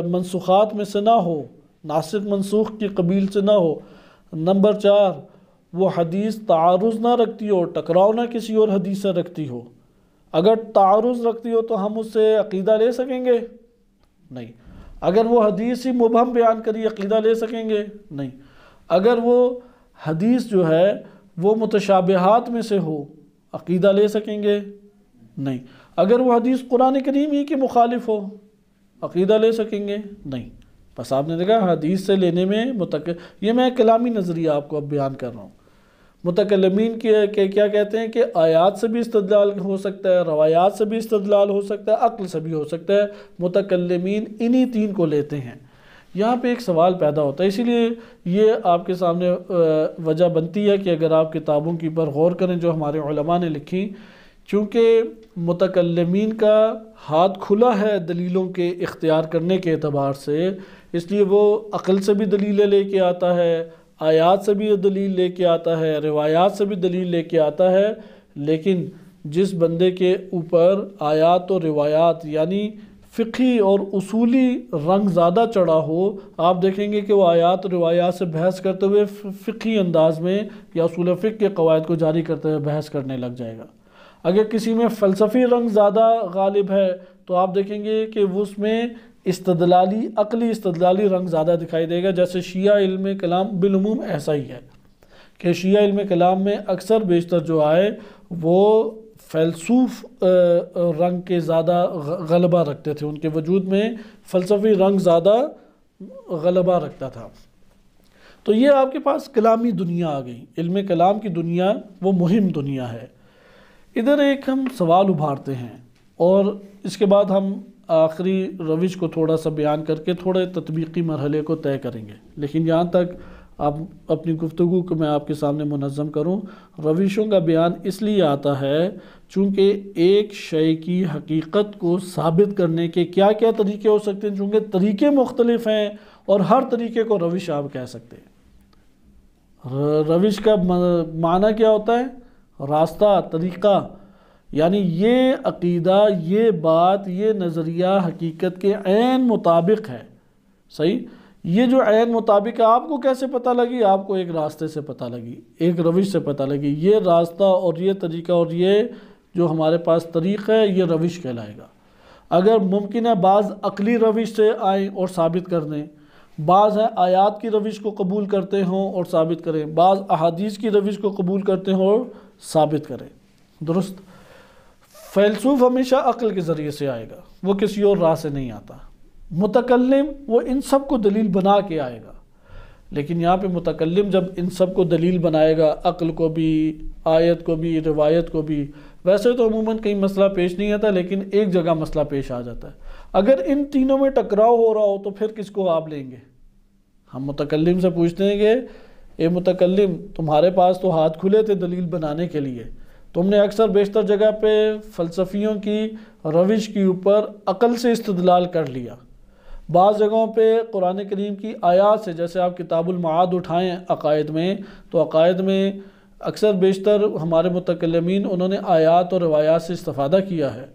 منسوخات میں سے نہ ہو، ناسخ منسوخ کی قبیل سے نہ ہو۔ نمبر 4، وہ حدیث تعارض نہ رکھتی ہو، ٹکراؤ نہ کسی اور حدیث سے رکھتی ہو۔ اگر تعارض رکھتی ہو تو ہم اس سے عقیدہ لے سکیں گے؟ نہیں۔ اگر وہ حدیث ہی مبہم بیان کری، عقیدہ لے سکیں گے؟ نہیں۔ اگر وہ حدیث جو ہے وہ متشابہات میں سے ہو، عقیدہ لے سکیں گے؟ نہیں۔ اگر وہ حدیث قرآن کریم ہی کے مخالف ہو، عقیدہ لے سکیں گے؟ نہیں۔ بس آپ نے دیکھا حدیث سے لینے میں یہ میں کلامی نظریہ آپ کو اب بیان کر رہا ہوں۔ متکلمین کے کیا کہتے ہیں کہ آیات سے بھی استدلال ہو سکتا ہے، روایات سے بھی استدلال ہو سکتا ہے، عقل سے بھی ہو سکتا ہے۔ متکلمین انہی 3 کو لیتے ہیں۔ یہاں پہ ایک سوال پیدا ہوتا ہے، اسی لیے یہ آپ کے سامنے وجہ بنتی ہے کہ اگر آپ کتابوں کے اوپر غور کریں جو ہمارے علماء نے لکھی، چونکہ متکلمین کا ہاتھ کھلا ہے دلیلوں کے اختیار کرنے کے اعتبار سے، اس لیے وہ عقل سے بھی دلیلیں لے کے آتا ہے، آیات سے بھی دلیل لے کے آتا ہے، روایات سے بھی دلیل لے کے آتا ہے۔ لیکن جس بندے کے اوپر آیات و روایات یعنی فقہی اور اصولی رنگ زیادہ چڑھا ہو، آپ دیکھیں گے کہ وہ آیات و روایات سے بحث کرتے ہوئے فقہی انداز میں یا اصول فقہ کے قواعد کو جاری کرتے ہوئے بحث کرنے لگ جائے گا۔ اگر کسی میں فلسفی رنگ زیادہ غالب ہے تو آپ دیکھیں گے کہ اس میں استدلالی عقلی استدلالی رنگ زیادہ دکھائی دے گا۔ جیسے شیعہ علم کلام بالعموم ایسا ہی ہے کہ شیعہ علم کلام میں اکثر بیشتر جو آئے وہ فیلسوف رنگ کے زیادہ غلبہ رکھتے تھے، ان کے وجود میں فلسفی رنگ زیادہ غلبہ رکھتا تھا۔ تو یہ آپ کے پاس کلامی دنیا آ گئی، علم کلام کی دنیا وہ مہم دنیا ہے۔ ادھر ایک ہم سوال ابھارتے ہیں اور اس کے بعد ہم آخری روش کو تھوڑا سا بیان کر کے تھوڑے تطبیقی مرحلے کو طے کریں گے، لیکن یہاں تک آپ اپنی گفتگو کو میں آپ کے سامنے منظم کروں۔ روشوں کا بیان اس لیے آتا ہے چونکہ ایک شے کی حقیقت کو ثابت کرنے کے کیا کیا طریقے ہو سکتے ہیں، چونکہ طریقے مختلف ہیں اور ہر طریقے کو روش آپ کہہ سکتے ہیں۔ روش کا معنی کیا ہوتا ہے؟ راستہ، طریقہ، یعنی یہ عقیدہ، یہ بات، یہ نظریہ حقیقت کے عین مطابق ہے۔ صحیح؟ یہ جو عین مطابق ہے آپ کو کیسے پتہ لگی؟ آپ کو ایک راستے سے پتہ لگی، ایک روش سے پتہ لگی۔ یہ راستہ اور یہ طریقہ اور یہ جو ہمارے پاس طریق ہے یہ روش کہلائے گا۔ اگر ممکن ہے بعض عقلی روش سے آئیں اور ثابت کر دیں، بعض ہے آیات کی روش کو قبول کرتے ہوں اور ثابت کریں، بعض احادیث کی روش کو قبول کرتے ہوں اور ثابت کریں۔ درست؟ فیلسوف ہمیشہ عقل کے ذریعے سے آئے گا، وہ کسی اور راہ سے نہیں آتا۔ متکلم وہ ان سب کو دلیل بنا کے آئے گا، لیکن یہاں پہ متکلم جب ان سب کو دلیل بنائے گا، عقل کو بھی، آیت کو بھی، روایت کو بھی، ویسے تو عموماً کہیں مسئلہ پیش نہیں آتا لیکن ایک جگہ مسئلہ پیش آ جاتا ہے۔ اگر ان تینوں میں ٹکراؤ ہو رہا ہو تو پھر کس کو آپ لیں گے؟ ہم متکلم سے پوچھتے ہیں کہ اے متکلم، تمہارے پاس تو ہاتھ کھلے تھے دلیل بنانے کے لیے، تم نے اکثر بیشتر جگہ پہ فلسفیوں کی روش کے اوپر عقل سے استدلال کر لیا، بعض جگہوں پہ قرآن کریم کی آیات سے، جیسے آپ کتاب المعاد اٹھائیں عقائد میں، تو عقائد میں اکثر بیشتر ہمارے متکلمین انہوں نے آیات اور روایات سے استفادہ کیا ہے۔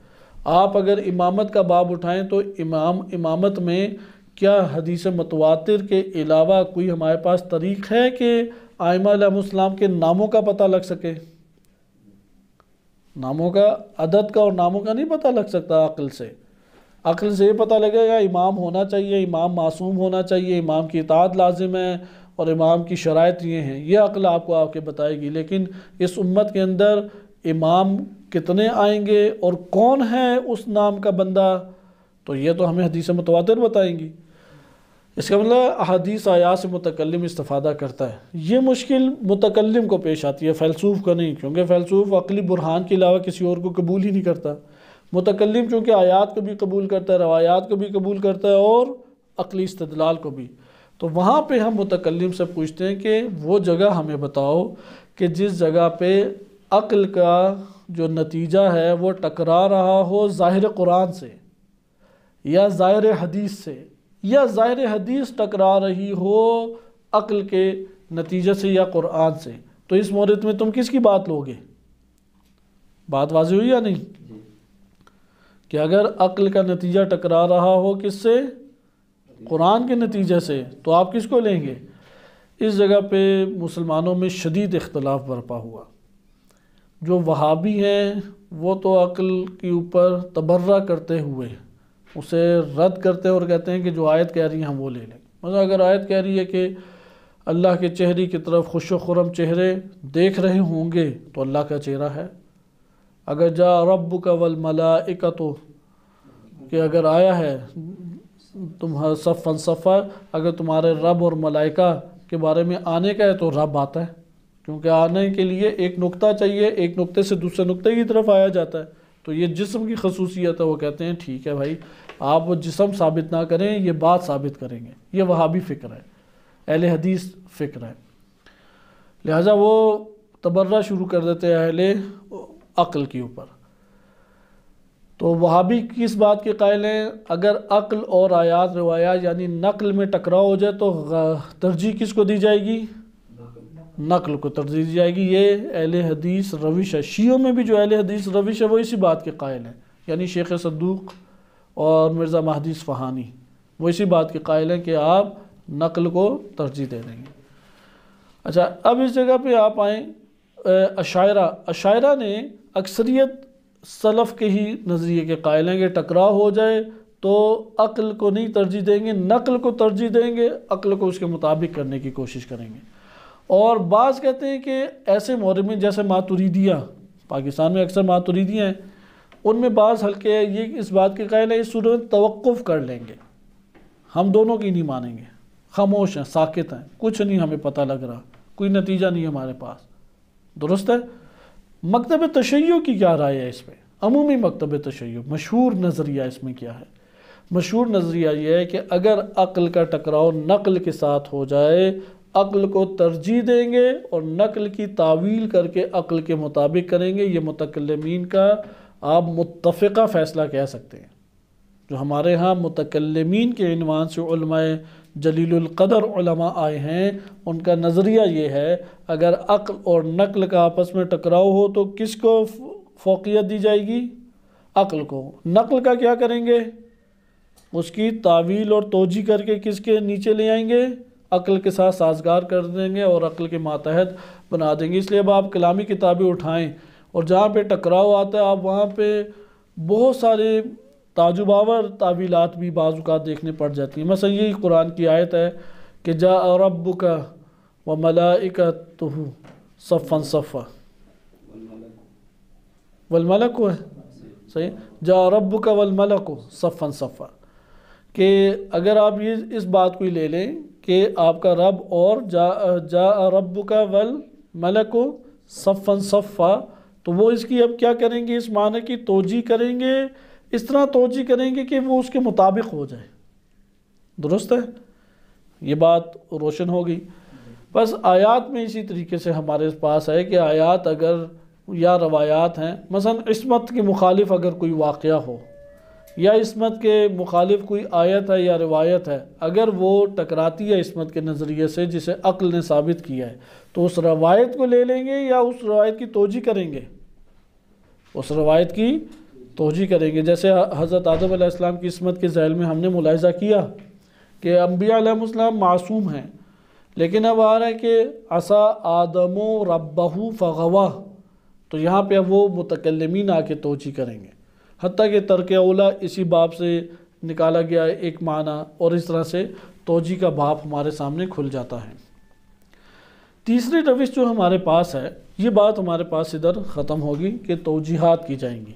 آپ اگر امامت کا باب اٹھائیں تو امامت میں کیا حدیث متواتر کے علاوہ کوئی ہمارے پاس طریق ہے کہ ائمہ علیہ السلام کے ناموں کا پتہ لگ سکے؟ ناموں کا، عدد کا اور ناموں کا نہیں پتہ لگ سکتا عقل سے۔ عقل سے یہ پتہ لگے گا امام ہونا چاہیے، امام معصوم ہونا چاہیے، امام کی اطاعت لازم ہے، اور امام کی شرائط یہ ہیں، یہ عقل آپ کو آ کے بتائے گی۔ لیکن اس امت کے اندر امام کتنے آئیں گے اور کون ہے اس نام کا بندہ، تو یہ تو ہمیں حدیث متواتر بتائیں گی۔ اس کا مطلب احادیث آیات سے متکلم استفادہ کرتا ہے۔ یہ مشکل متکلم کو پیش آتی ہے، فیلسوف کو نہیں، کیونکہ فیلسوف عقلی برہان کے علاوہ کسی اور کو قبول ہی نہیں کرتا۔ متکلم چونکہ آیات کو بھی قبول کرتا ہے، روایات کو بھی قبول کرتا ہے، اور عقلی استدلال کو بھی۔ تو وہاں پہ ہم متکلم سے پوچھتے ہیں کہ وہ جگہ ہمیں بتاؤ کہ جس جگہ پہ عقل کا جو نتیجہ ہے وہ ٹکرا رہا ہو ظاہر قرآن سے یا ظاہر حدیث سے، یا ظاہر حدیث ٹکرا رہی ہو عقل کے نتیجے سے یا قرآن سے، تو اس مورد میں تم کس کی بات لوگے؟ بات واضح ہوئی یا نہیں؟ کہ اگر عقل کا نتیجہ ٹکرا رہا ہو کس سے؟ قرآن کے نتیجے سے، تو آپ کس کو لیں گے؟ اس جگہ پہ مسلمانوں میں شدید اختلاف برپا ہوا۔ جو وہابی ہیں وہ تو عقل کے اوپر تبرہ کرتے ہوئے اسے رد کرتے ہیں اور کہتے ہیں کہ جو آیت کہہ رہی ہے ہم وہ لے لیں۔ مثلا اگر آیت کہہ رہی ہے کہ اللہ کے چہرے کی طرف خوش و خرم چہرے دیکھ رہے ہوں گے تو اللہ کا چہرہ ہے۔ اگر جا ربک والملائکۃ، کہ اگر آیا ہے تم صفا صفا، اگر تمہارے رب اور ملائکہ کے بارے میں آنے کا ہے تو رب آتا ہے، کیونکہ آنے کے لیے ایک نقطہ چاہیے، ایک نقطے سے دوسرے نقطے کی طرف آیا جاتا ہے۔ تو یہ جسم کی خصوصیت ہے، وہ کہتے ہیں ٹھیک ہے بھائی، آپ وہ جسم ثابت نہ کریں، یہ بات ثابت کریں گے۔ یہ وہابی فکر ہے، اہل حدیث فکر ہے، لہٰذا وہ تبرہ شروع کر دیتے ہیں اہل عقل کے اوپر۔ تو وہابی کس بات کے قائل ہیں؟ اگر عقل اور آیات روایات یعنی نقل میں ٹکراؤ ہو جائے تو ترجیح کس کو دی جائے گی؟ نقل کو ترجیح دی جائے گی۔ یہ اہل حدیث روش ہے۔ شیعوں میں بھی جو اہل حدیث روش ہے وہ اسی بات کے قائل ہیں، یعنی شیخ صدوق اور مرزا مہدی اصفہانی وہ اسی بات کے قائل ہیں کہ آپ نقل کو ترجیح دے دیں گے۔ اچھا، اب اس جگہ پہ آپ آئیں اشاعرہ نے اکثریت سلف کے ہی نظریے کے قائل ہیں کہ ٹکراؤ ہو جائے تو عقل کو نہیں ترجیح دیں گے، نقل کو ترجیح دیں گے، عقل کو اس کے مطابق کرنے کی کوشش کریں گے۔ اور بعض کہتے ہیں کہ ایسے مورد میں جیسے ماتریدیہ، پاکستان میں اکثر ماتریدیہ ہیں، ان میں بعض حلقے یہ اس بات کے قائل ہیں اس صورت میں توقف کر لیں گے، ہم دونوں کی نہیں مانیں گے، خاموش ہیں، ساکت ہیں، کچھ نہیں ہمیں پتہ لگ رہا، کوئی نتیجہ نہیں ہمارے پاس۔ درست ہے؟ مکتب تشیع کی کیا رائے ہے اس پہ؟ عمومی مکتب تشیع مشہور نظریہ اس میں کیا ہے؟ مشہور نظریہ یہ ہے کہ اگر عقل کا ٹکراؤ نقل کے ساتھ ہو جائے، عقل کو ترجیح دیں گے اور نقل کی تعویل کر کے عقل کے مطابق کریں گے۔ یہ متکلمین کا آپ متفقہ فیصلہ کہہ سکتے ہیں۔ جو ہمارے ہاں متکلمین کے عنوان سے علماء جلیل القدر علماء آئے ہیں، ان کا نظریہ یہ ہے اگر عقل اور نقل کا آپس میں ٹکراؤ ہو تو کس کو فوقیت دی جائے گی؟ عقل کو۔ نقل کا کیا کریں گے؟ اس کی تعویل اور توجیہ کر کے کس کے نیچے لے آئیں گے؟ عقل کے ساتھ سازگار کر دیں گے اور عقل کے ماتحت بنا دیں گے۔ اس لیے اب آپ کلامی کتابیں اٹھائیں اور جہاں پہ ٹکراؤ آتا ہے آپ وہاں پہ بہت سارے تعجب آور تعویلات بھی بعض اوقات دیکھنے پڑ جاتی ہیں۔ مثلا یہی قرآن کی آیت ہے کہ جاء ربک وملائکتہ صفا صفا، والملک ہے صحیح، جاء ربک والملک صفا صفا، کہ اگر آپ یہ اس بات کو ہی لے لیں کہ آپ کا رب اور جاء ربک والملک صفا صفا، تو وہ اس کی اب کیا کریں گے؟ اس معنی کی توجیہ کریں گے، اس طرح توجیہ کریں گے کہ وہ اس کے مطابق ہو جائے۔ درست ہے؟ یہ بات روشن ہو گئی۔ بس آیات میں اسی طریقے سے ہمارے پاس ہے کہ آیات اگر یا روایات ہیں، مثلا عصمت کے مخالف اگر کوئی واقعہ ہو یا عصمت کے مخالف کوئی آیت ہے یا روایت ہے، اگر وہ ٹکراتی ہے عصمت کے نظریے سے جسے عقل نے ثابت کیا ہے، تو اس روایت کو لے لیں گے یا اس روایت کی توجیہ کریں گے؟ اس روایت کی توجیہ کریں گے. جیسے حضرت آدم علیہ السلام کی عصمت کے ذیل میں ہم نے ملاحظہ کیا کہ انبیاء علیہ السلام معصوم ہیں، لیکن اب آ رہا ہے کہ عصا آدم ربہ فغوا، تو یہاں پہ اب وہ متکلمین آ کے توجیہ کریں گے. حتیٰ کہ ترک اولا اسی باب سے نکالا گیا ایک معنی، اور اس طرح سے توجیہ کا باب ہمارے سامنے کھل جاتا ہے. تیسری روش جو ہمارے پاس ہے، یہ بات ہمارے پاس ادھر ختم ہوگی کہ توجیحات کی جائیں گی.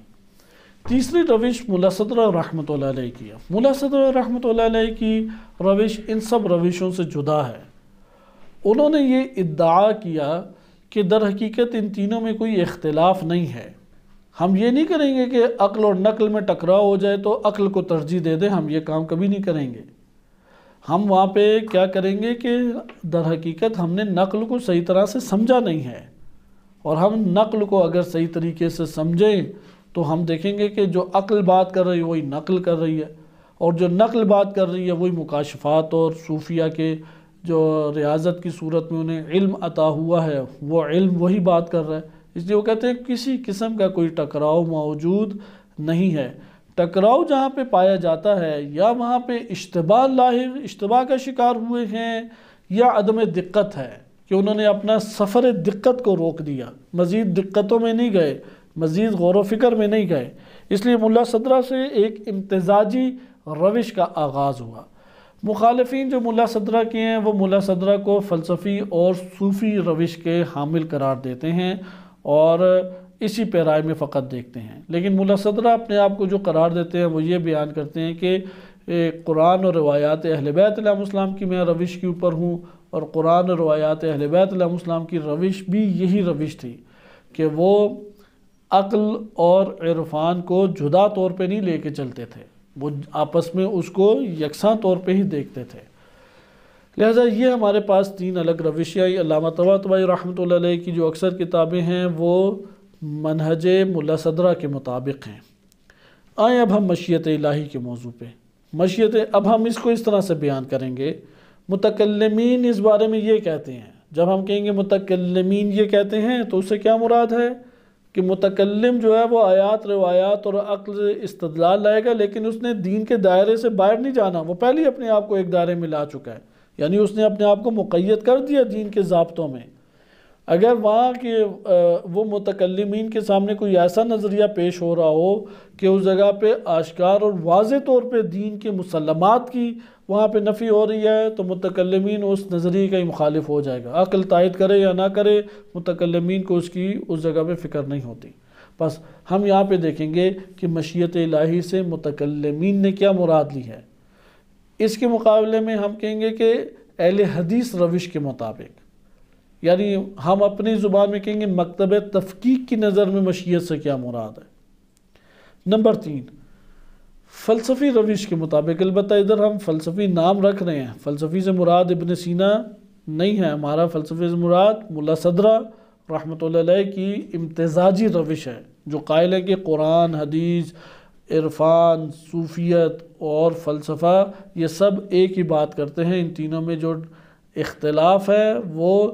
تیسری روش ملا صدرہ رحمۃ اللہ علیہ کی ہے. ملا صدرہ رحمۃ اللہ علیہ کی روش ان سب روشوں سے جدا ہے. انہوں نے یہ ادعا کیا کہ در حقیقت ان تینوں میں کوئی اختلاف نہیں ہے. ہم یہ نہیں کریں گے کہ عقل اور نقل میں ٹکراؤ ہو جائے تو عقل کو ترجیح دے دیں، ہم یہ کام کبھی نہیں کریں گے. ہم وہاں پہ کیا کریں گے کہ در حقیقت ہم نے نقل کو صحیح طرح سے سمجھا نہیں ہے، اور ہم نقل کو اگر صحیح طریقے سے سمجھیں تو ہم دیکھیں گے کہ جو عقل بات کر رہی ہے وہی نقل کر رہی ہے، اور جو نقل بات کر رہی ہے وہی مکاشفات اور صوفیہ کے جو ریاضت کی صورت میں انہیں علم عطا ہوا ہے وہ علم وہی بات کر رہا ہے. اس لیے وہ کہتے ہیں کسی قسم کا کوئی ٹکراؤ موجود نہیں ہے. ٹکراؤ جہاں پہ پایا جاتا ہے یا وہاں پہ اشتباہ کا شکار ہوئے ہیں، یا عدم دقت ہے کہ انہوں نے اپنا سفر دقت کو روک دیا، مزید دقتوں میں نہیں گئے، مزید غور و فکر میں نہیں گئے. اس لیے ملا صدرہ سے ایک امتزاجی روش کا آغاز ہوا. مخالفین جو ملا صدرہ کے ہیں وہ ملا صدرہ کو فلسفی اور صوفی روش کے حامل قرار دیتے ہیں اور اسی پیرائے میں فقط دیکھتے ہیں. لیکن ملا صدرہ اپنے آپ کو جو قرار دیتے ہیں وہ یہ بیان کرتے ہیں کہ قرآن اور روایات اہل بیت علیہ السلام کی میں روش کے اوپر ہوں، اور قرآن اور روایات اہل بیت علیہ السلام کی روش بھی یہی روش تھی کہ وہ عقل اور عرفان کو جدا طور پہ نہیں لے کے چلتے تھے، وہ آپس میں اس کو یکساں طور پہ ہی دیکھتے تھے. لہٰذا یہ ہمارے پاس تین الگ روشیں. علامہ طباطبائی رحمۃ اللہ علیہ کی جو اکثر کتابیں ہیں وہ منہج ملا صدرہ کے مطابق ہیں. آئیں اب ہم مشیت الہی کے موضوع پہ. اب ہم اس کو اس طرح سے بیان کریں گے. متکلمین اس بارے میں یہ کہتے ہیں، جب ہم کہیں گے متکلمین یہ کہتے ہیں تو اس سے کیا مراد ہے کہ متکلم جو ہے وہ آیات روایات اور عقل سے استدلال لائے گا، لیکن اس نے دین کے دائرے سے باہر نہیں جانا. وہ پہلے ہی اپنے آپ کو ایک دائرے میں لا چکا ہے، یعنی اس نے اپنے آپ کو مقید کر دیا دین کے ضابطوں میں. اگر وہاں کے وہ متکلمین کے سامنے کوئی ایسا نظریہ پیش ہو رہا ہو کہ اس جگہ پہ آشکار اور واضح طور پہ دین کے مسلمات کی وہاں پہ نفی ہو رہی ہے تو متکلمین اس نظریے کا ہی مخالف ہو جائے گا. عقل تائید کرے یا نہ کرے، متکلمین کو اس جگہ پہ فکر نہیں ہوتی. بس ہم یہاں پہ دیکھیں گے کہ مشیت الہی سے متکلمین نے کیا مراد لی ہے. اس کے مقابلے میں ہم کہیں گے کہ اہل حدیث روش کے مطابق، یعنی ہم اپنی زبان میں کہیں گے مکتب تفقیق کی نظر میں مشیت سے کیا مراد ہے. نمبر 3، فلسفی روش کے مطابق. البتہ ادھر ہم فلسفی نام رکھ رہے ہیں، فلسفی سے مراد ابن سینا نہیں ہے ہمارا، فلسفی سے مراد ملا صدرہ رحمۃ اللہ علیہ کی امتزاجی روش ہے، جو قائل ہے کہ قرآن، حدیث، عرفان، صوفیت اور فلسفہ یہ سب ایک ہی بات کرتے ہیں. ان تینوں میں جو اختلاف ہے وہ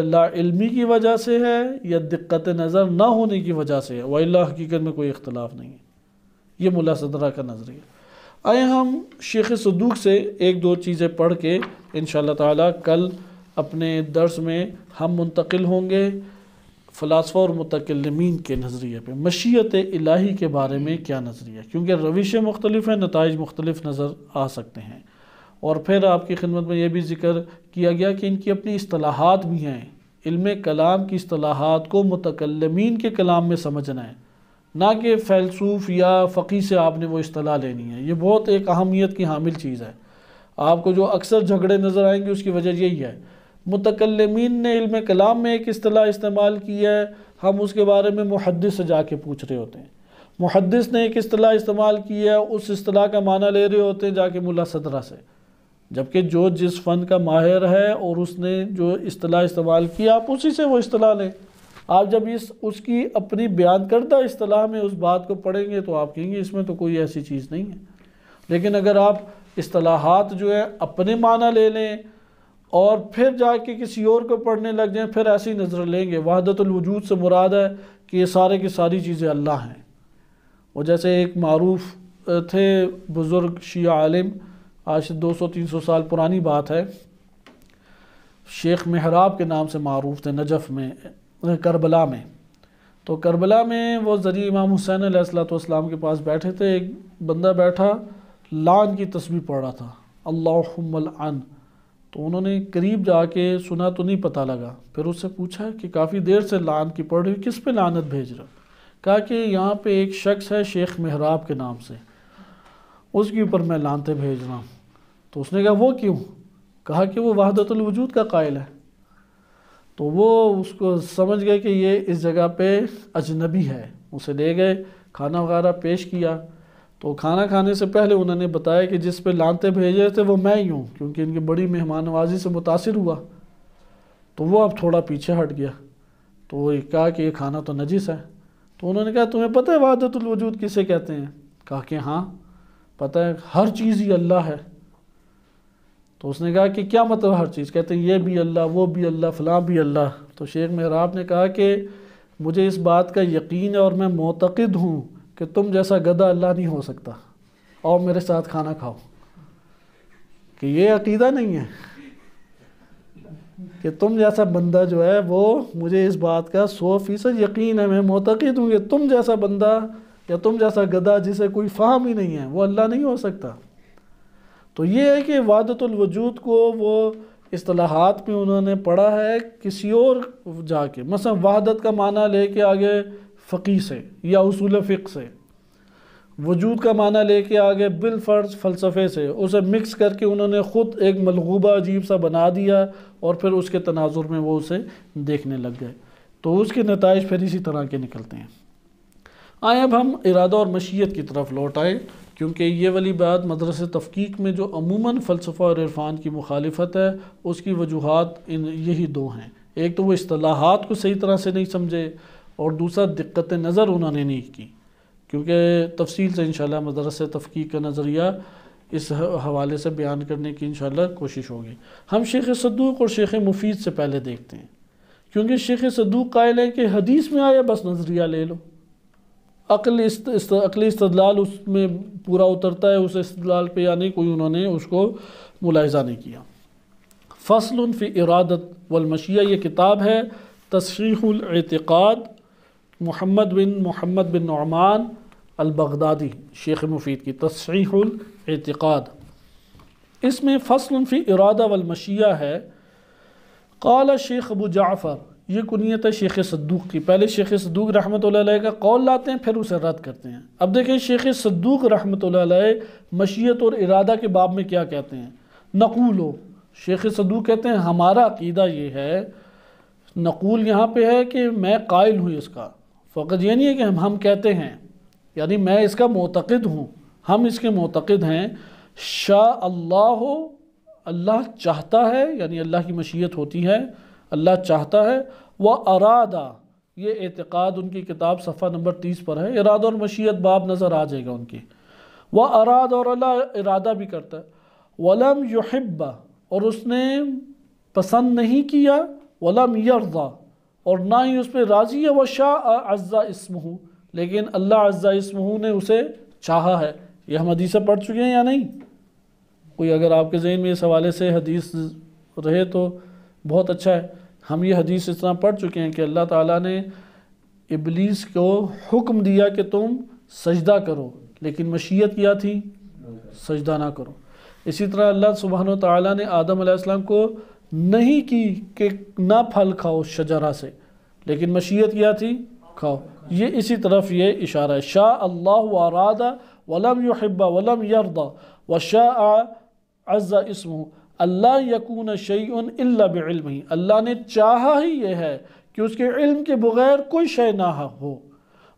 لا علمی کی وجہ سے ہے یا دقت نظر نہ ہونے کی وجہ سے ہے، وَإِلَّا حقیقت میں کوئی اختلاف نہیں ہے. یہ ملا صدرہ کا نظریہ. آئے ہم شیخ صدوق سے ایک دو چیزیں پڑھ کے انشاءاللہ تعالی کل اپنے درس میں ہم منتقل ہوں گے فلاسفہ اور متکلمین کے نظریے پہ. مشیت الہی کے بارے میں کیا نظریہ، کیونکہ روشیں مختلف ہیں، نتائج مختلف نظر آ سکتے ہیں. اور پھر آپ کی خدمت میں یہ بھی ذکر کیا گیا کہ ان کی اپنی اصطلاحات بھی ہیں. علم کلام کی اصطلاحات کو متکلمین کے کلام میں سمجھنا ہے، نہ کہ فیلسوف یا فقی سے آپ نے وہ اصطلاح لینی ہے. یہ بہت ایک اہمیت کی حامل چیز ہے. آپ کو جو اکثر جھگڑے نظر آئیں گے اس کی وجہ یہی ہے. متکلمین نے علم کلام میں ایک اصطلاح استعمال کی ہے، ہم اس کے بارے میں محدث سے جا کے پوچھ رہے ہوتے ہیں. محدث نے ایک اصطلاح استعمال کی ہے، اس اصطلاح کا معنی لے رہے ہوتے ہیں جا کے ملا صدرہ سے. جبکہ جو جس فن کا ماہر ہے اور اس نے جو اصطلاح استعمال کی آپ اسی سے وہ اصطلاح لیں. آپ جب اس کی اپنی بیان کردہ اصطلاح میں اس بات کو پڑھیں گے تو آپ کہیں گے اس میں تو کوئی ایسی چیز نہیں ہے. لیکن اگر آپ اصطلاحات جو ہے اپنے معنی لے لیں اور پھر جا کے کسی اور کو پڑھنے لگ جائیں، پھر ایسی نظر لیں گے. وحدت الوجود سے مراد ہے کہ یہ سارے کی ساری چیزیں اللہ ہیں، وہ جیسے ایک معروف تھے بزرگ شیعہ عالم، آج سے 200-300 سال پرانی بات ہے، شیخ محراب کے نام سے معروف تھے، نجف میں، کربلا میں۔ تو کربلا میں وہ ذریعہ امام حسین علیہ السلام کے پاس بیٹھے تھے، ایک بندہ بیٹھا لعن کی تسبیح پڑھ رہا تھا، اللہم العن۔ تو انہوں نے قریب جا کے سنا تو نہیں پتہ لگا، پھر اس سے پوچھا کہ کافی دیر سے لعن کی پڑھ رہی، کس پہ لعنت بھیج رہا؟ کہا کہ یہاں پہ ایک شخص ہے شیخ محراب کے نام سے، اس کے اوپر میں لعنتیں بھیج رہا ہوں۔ تو اس نے کہا وہ کیوں؟ کہا کہ وہ وحدت الوجود کا قائل ہے۔ تو وہ اس کو سمجھ گئے کہ یہ اس جگہ پہ اجنبی ہے، اسے لے گئے، کھانا وغیرہ پیش کیا۔ تو کھانا کھانے سے پہلے انہوں نے بتایا کہ جس پہ لعنتیں بھیجے تھے وہ میں ہی ہوں، کیونکہ ان کی بڑی مہمان نوازی سے متاثر ہوا۔ تو وہ اب تھوڑا پیچھے ہٹ گیا، تو وہ کہا کہ یہ کھانا تو نجس ہے۔ تو انہوں نے کہا تمہیں پتہ ہے وحدت الوجود کسے کہتے ہیں؟ کہا کہ ہاں پتہ ہے، ہر چیز ہی اللہ ہے۔ تو اس نے کہا کہ کیا مطلب ہر چیز؟ کہتے ہیں یہ بھی اللہ، وہ بھی اللہ، فلاں بھی اللہ۔ تو شیخ محراب نے کہا کہ مجھے اس بات کا یقین ہے اور میں معتقد ہوں کہ تم جیسا گدھا اللہ نہیں ہو سکتا، اور میرے ساتھ کھانا کھاؤ۔ کہ یہ عقیدہ نہیں ہے کہ تم جیسا بندہ جو ہے وہ، مجھے اس بات کا 100% یقین ہے، میں معتقد ہوں کہ تم جیسا بندہ یا تم جیسا گدھا جسے کوئی فہم ہی نہیں ہے وہ اللہ نہیں ہو سکتا۔ تو یہ ہے کہ وحدت الوجود کو وہ اصطلاحات میں انہوں نے پڑھا ہے کسی اور جا کے، مثلا وحدت کا معنی لے کے آگے فقہ سے یا اصول فقہ سے، وجود کا معنی لے کے آگے بالفرض فلسفے سے، اسے مکس کر کے انہوں نے خود ایک ملغوبہ عجیب سا بنا دیا، اور پھر اس کے تناظر میں وہ اسے دیکھنے لگ گئے۔ تو اس کے نتائج پھر اسی طرح کے نکلتے ہیں۔ آئیں اب ہم ارادہ اور مشیت کی طرف لوٹ آئے، کیونکہ یہ والی بات مدرسہ تفقیق میں جو عموماً فلسفہ اور عرفان کی مخالفت ہے، اس کی وجوہات یہی دو ہیں۔ ایک تو وہ اصطلاحات کو صحیح طرح سے نہیں سمجھے، اور دوسرا دقت نظر انہوں نے نہیں کی، کیونکہ تفصیل سے انشاءاللہ مدرسہ تفقیق کا نظریہ اس حوالے سے بیان کرنے کی انشاءاللہ کوشش ہوگی۔ ہم شیخ صدوق اور شیخ مفید سے پہلے دیکھتے ہیں، کیونکہ شیخ صدوق قائل ہے کہ حدیث میں آیا بس نظریہ لے لو، عقلی استدلال اس میں پورا اترتا ہے، اس استدلال پہ یعنی کوئی انہوں نے اس کو ملاحظہ نہیں کیا۔ فصل فی ارادت والمشیہ، یہ کتاب ہے تصحیح الاعتقاد، محمد بن نعمان البغدادی، شیخ مفید کی تصحیح الاعتقاد۔ اس میں فصل فی ارادہ والمشیہ ہے۔ قال شیخ ابو جعفر، یہ کنیت ہے شیخ صدوق کی۔ پہلے شیخ صدوق رحمۃ اللہ علیہ کا قول لاتے ہیں، پھر اسے رد کرتے ہیں۔ اب دیکھیں شیخ صدوق رحمۃ اللہ علیہ مشیت اور ارادہ کے باب میں کیا کہتے ہیں۔ نقولو، شیخ صدوق کہتے ہیں ہمارا عقیدہ یہ ہے، نقول یہاں پہ ہے کہ میں قائل ہوں اس کا، فقط یہ نہیں ہے کہ ہم کہتے ہیں، یعنی میں اس کا معتقد ہوں، ہم اس کے معتقد ہیں۔ شاء اللہ، اللہ چاہتا ہے، یعنی اللہ کی مشیت ہوتی ہے، اللہ چاہتا ہے۔ وَأَرَادَ، یہ اعتقاد ان کی کتاب صفحہ نمبر 30 پر ہے، ارادہ اور مشیت باب نظر آ جائے گا ان کی۔ وَأَرَادَ، اور اللہ ارادہ بھی کرتا ہے۔ وَلَمْ يُحِبَّ، اور اس نے پسند نہیں کیا۔ وَلَمْ يَرْضَى، اور نہ ہی اس پہ راضی ہے۔ وَشَاءَ عَزَّ اسمہ، لیکن اللہ عز اسمہ نے اسے چاہا ہے۔ یہ ہم حدیثیں پڑھ چکے ہیں یا نہیں؟ کوئی اگر آپ کے ذہن میں اس حوالے سے حدیث رہے تو بہت اچھا ہے۔ ہم یہ حدیث اس طرح پڑھ چکے ہیں کہ اللہ تعالیٰ نے ابلیس کو حکم دیا کہ تم سجدہ کرو، لیکن مشیت کیا تھی؟ سجدہ نہ کرو۔ اسی طرح اللہ سبحانہ و تعالیٰ نے آدم علیہ السلام کو نہیں کی کہ نہ پھل کھاؤ شجرہ سے، لیکن مشیت کیا تھی؟ کھاؤ۔ یہ اسی طرف یہ اشارہ ہے۔ شاء اللہ واراد ولم یحب ولم یرضى وشاء عز اسمہ اللہ یکون شیء الا بعلمہ، اللہ نے چاہا ہی یہ ہے کہ اس کے علم کے بغیر کوئی شے نہ ہو۔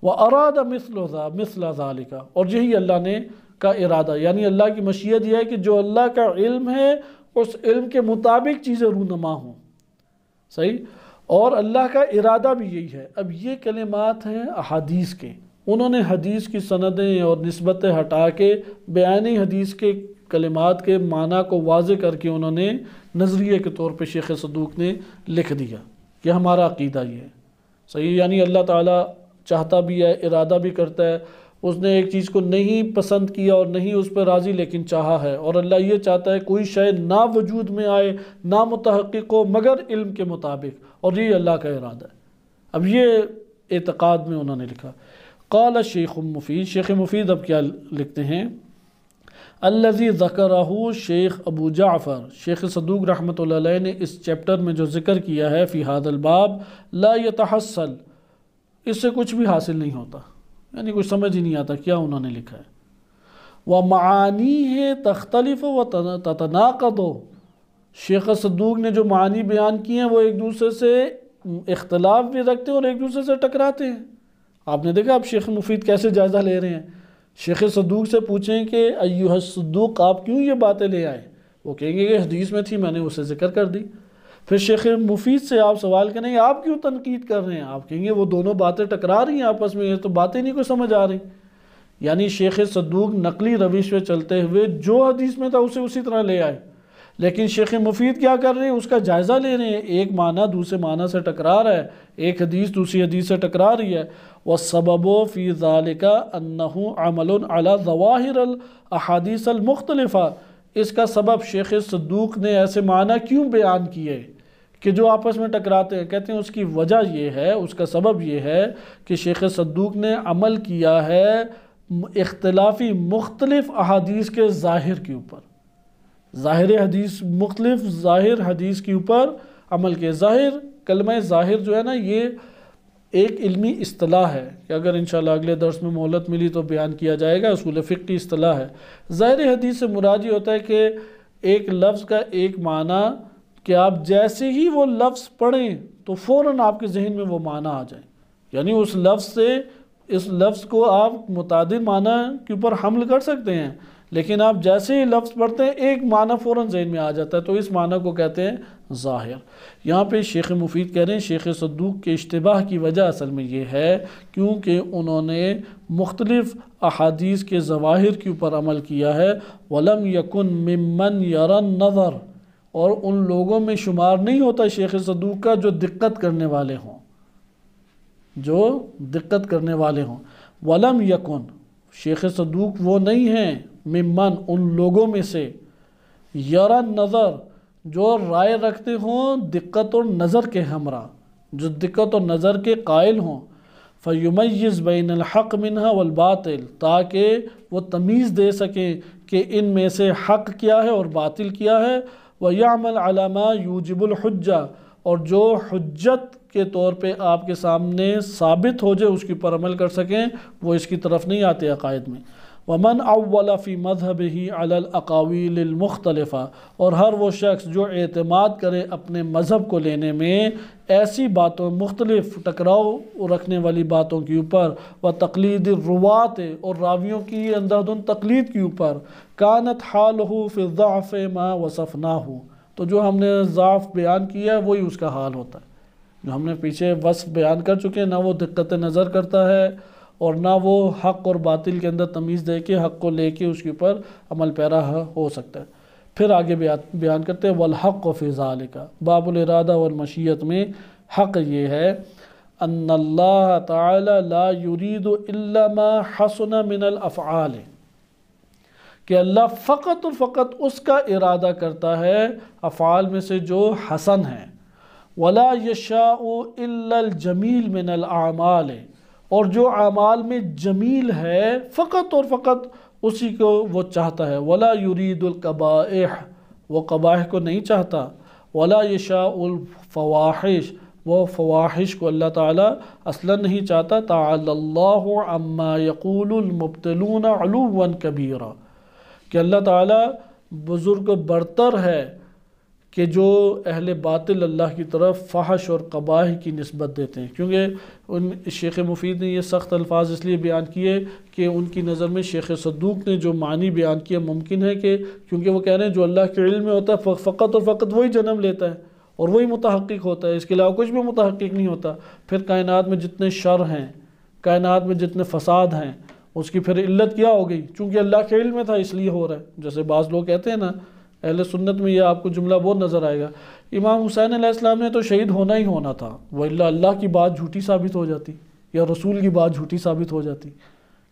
واراد مثل ذالک، اور یہی اللہ نے کا ارادہ، یعنی اللہ کی مشیت یہ ہے کہ جو اللہ کا علم ہے اس علم کے مطابق چیزیں رونما ہوں، صحیح، اور اللہ کا ارادہ بھی یہی ہے۔ اب یہ کلمات ہیں احادیث کے، انہوں نے حدیث کی سندیں اور نسبتیں ہٹا کے بیانی حدیث کے کلمات کے معنی کو واضح کر کے انہوں نے نظریے کے طور پہ شیخ صدوق نے لکھ دیا کہ ہمارا عقیدہ یہ ہے، صحیح، یعنی اللہ تعالیٰ چاہتا بھی ہے، ارادہ بھی کرتا ہے، اس نے ایک چیز کو نہیں پسند کیا اور نہیں اس پہ راضی لیکن چاہا ہے، اور اللہ یہ چاہتا ہے کوئی شے نہ وجود میں آئے نہ متحقق ہو مگر علم کے مطابق، اور یہ اللہ کا ارادہ ہے۔ اب یہ اعتقاد میں انہوں نے لکھا۔ قال شیخ مفید، شیخ مفید اب کیا لکھتے ہیں، الذی ذکرہ شیخ ابو جعفر، شیخ صدوق رحمۃ اللہ علیہ نے اس چیپٹر میں جو ذکر کیا ہے فی ھذا الباب، لا یتحصل، اس سے کچھ بھی حاصل نہیں ہوتا، یعنی کچھ سمجھ ہی نہیں آتا کیا انہوں نے لکھا ہے۔ وَمَعَانِیہ تختلف وتتناقض، شیخ صدوق نے جو معانی بیان کیے ہیں وہ ایک دوسرے سے اختلاف بھی رکھتے ہیں اور ایک دوسرے سے ٹکراتے ہیں۔ آپ نے دیکھا اب شیخ مفید کیسے جائزہ لے رہے ہیں، شیخ صدوق سے پوچھیں کہ ایھا الصدوق آپ کیوں یہ باتیں لے آئے، وہ کہیں گے کہ حدیث میں تھی میں نے اسے ذکر کر دی۔ پھر شیخ مفید سے آپ سوال کریں گے آپ کیوں تنقید کر رہے ہیں، آپ کہیں گے وہ دونوں باتیں ٹکرا رہی ہیں آپس میں، یہ تو باتیں نہیں کوئی سمجھ آ رہی۔ یعنی شیخ صدوق نقلی روش پہ چلتے ہوئے جو حدیث میں تھا اسے اسی طرح لے آئے، لیکن شیخ مفید کیا کر رہے ہیں، اس کا جائزہ لے رہے ہیں، ایک معنی دوسرے معنی سے ٹکرا رہا ہے، ایک حدیث دوسری حدیث سے ٹکرا رہی ہے۔ وَالسَّبَبُ فِي ذَلِكَ أَنَّهُ عَمَلٌ عَلَى ظَوَاهِرِ الْأَحَادِيثِ الْمُخْتَلِفَةِ، اس کا سبب شیخ صدوق نے ایسے معنی کیوں بیان کیے کہ جو آپس میں ٹکراتے ہیں، کہتے ہیں اس کی وجہ یہ ہے، اس کا سبب یہ ہے کہ شیخ صدوق نے عمل کیا ہے اختلافی مختلف احادیث کے ظاہر کے اوپر، ظاہر حدیث مختلف ظاہر حدیث کے اوپر عمل کے۔ ظاہر، کلمہ ظاہر جو ہے نا، یہ ایک علمی اصطلاح ہے کہ اگر انشاءاللہ اگلے درس میں مہلت ملی تو بیان کیا جائے گا، اصول فقہ کی اصطلاح ہے۔ ظاہر حدیث سے مراد یہ ہوتا ہے کہ ایک لفظ کا ایک معنی کہ آپ جیسے ہی وہ لفظ پڑھیں تو فوراً آپ کے ذہن میں وہ معنی آ جائیں، یعنی اس لفظ سے اس لفظ کو آپ متعدد معنی کے اوپر حمل کر سکتے ہیں، لیکن آپ جیسے ہی لفظ پڑھتے ہیں ایک معنی فوراً ذہن میں آ جاتا ہے، تو اس معنی کو کہتے ہیں ظاہر۔ یہاں پہ شیخ مفید کہہ رہے ہیں شیخ صدوق کے اشتباہ کی وجہ اصل میں یہ ہے کیونکہ انہوں نے مختلف احادیث کے ظواہر کے اوپر عمل کیا ہے۔ وَلَمْ يَكُنْ مِمَّنْ يَرَى النَّظَرَ، اور ان لوگوں میں شمار نہیں ہوتا شیخ صدوق کا جو دقت کرنے والے ہوں، جو دقت کرنے والے ہوں۔ وَلَمْ يَكُنْ، شیخ صدوق وہ نہیں ہیں، ممن، ان لوگوں میں سے، یرا نظر، جو رائے رکھتے ہوں دقت اور نظر کے ہمراہ، جو دقت اور نظر کے قائل ہوں، فَيُمَيِّزْ بَيْنَ الْحَقِّ مِنْهَا وَالْبَاطِلِ، تاکہ وہ تمیز دے سکیں کہ ان میں سے حق کیا ہے اور باطل کیا ہے۔ وَيَعْمَلْ عَلَى مَا يُوجِبُ الْحُجَّةِ، اور جو حجت کے طور پہ آپ کے سامنے ثابت ہو جائے اس کے اوپر عمل کر سکیں، وہ اس کی طرف نہیں آتے عقائد میں۔ وَمَنْ أَوَّلَ فِي مَذْهَبِهِ عَلَى الْأَقَاوِيلِ الْمُخْتَلِفَةِ، اور ہر وہ شخص جو اعتماد کرے اپنے مذہب کو لینے میں ایسی باتوں مختلف ٹکراؤ رکھنے والی باتوں کے اوپر، وَتَقْلِيدِ الرُّوَاةِ، اور راویوں کی اندھادھند تقلید کے اوپر، كَانَتْ حَالُهُ فِي الضَّعْفِ مَا وَصَفْنَاهُ، تو جو ہم نے ضعف بیان کیا ہے وہی اس کا حال ہوتا ہے، جو ہم نے پیچھے وصف بیان کر چکے ہیں، نہ وہ دقت نظر کرتا ہے اور نہ وہ حق اور باطل کے اندر تمیز دے کے حق کو لے کے اس کے اوپر عمل پیرا ہو سکتا ہے۔ پھر آگے بیان کرتے ہیں والحق فی ذالک، باب الارادہ والمشیت میں حق یہ ہے ان اللہ تعالی لا یرید الا ما حسن من الافعال، کہ اللہ فقط اور فقط اس کا ارادہ کرتا ہے افعال میں سے جو حسن ہیں، ولا یشاء الا الجمیل من الاعمال، اور جو اعمال میں جمیل ہے فقط اور فقط اسی کو وہ چاہتا ہے، ولا یرید القبائح، وہ قبائح کو نہیں چاہتا، ولا یشاء الفواحش، وہ فواحش کو اللہ تعالیٰ اصلا نہیں چاہتا۔ تعالی اللہ عما یقول المبتلون علوا کبیرا، کہ اللہ تعالیٰ بزرگ و برتر ہے کہ جو اہل باطل اللہ کی طرف فحش اور قبائح کی نسبت دیتے ہیں، کیونکہ شیخ مفید نے یہ سخت الفاظ اس لیے بیان کیے کہ ان کی نظر میں شیخ صدوق نے جو معنی بیان کیا ممکن ہے کہ کیونکہ وہ کہہ رہے ہیں جو اللہ کے علم میں ہوتا ہے فقط اور فقط وہی جنم لیتا ہے اور وہی متحقق ہوتا ہے، اس کے علاوہ کچھ بھی متحقق نہیں ہوتا۔ پھر کائنات میں جتنے شر ہیں، کائنات میں جتنے فساد ہیں، اس کی پھر علت کیا ہو گئی؟ چونکہ اللہ کے علم میں تھا اس لیے ہو رہا ہے۔ جیسے بعض لوگ کہتے ہیں نا، اہل سنت میں یہ آپ کو جملہ بہت نظر آئے گا، امام حسین علیہ السلام نے تو شہید ہونا ہی ہونا تھا، وہ اللہ کی بات جھوٹی ثابت ہو جاتی یا رسول کی بات جھوٹی ثابت ہو جاتی،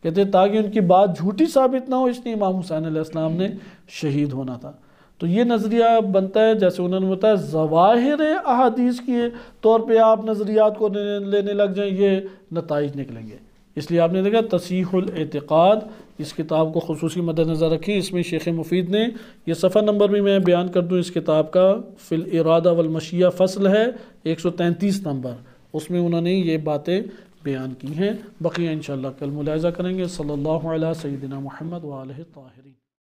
کہتے ہیں تاکہ ان کی بات جھوٹی ثابت نہ ہو، اس لیے امام حسین علیہ السلام نے شہید ہونا تھا۔ تو یہ نظریہ بنتا ہے، جیسے انہوں نے بتایا ظواہر احادیث کے طور پہ آپ نظریات کو لینے لگ جائیں، یہ نتائج نکلیں گے۔ اس لیے آپ نے دیکھا تصحیح الاعتقاد، اس کتاب کو خصوصی مد نظر رکھیں، اس میں شیخ مفید نے یہ صفحہ نمبر بھی میں بیان کر دوں اس کتاب کا، فی الارادہ والمشیہ فصل ہے 133 نمبر، اس میں انہوں نے یہ باتیں بیان کی ہیں۔ بقیہ انشاءاللہ کل ملاحظہ کریں گے۔ صلی اللہ علیہ سیدنا محمد وآلہ الطاہرین۔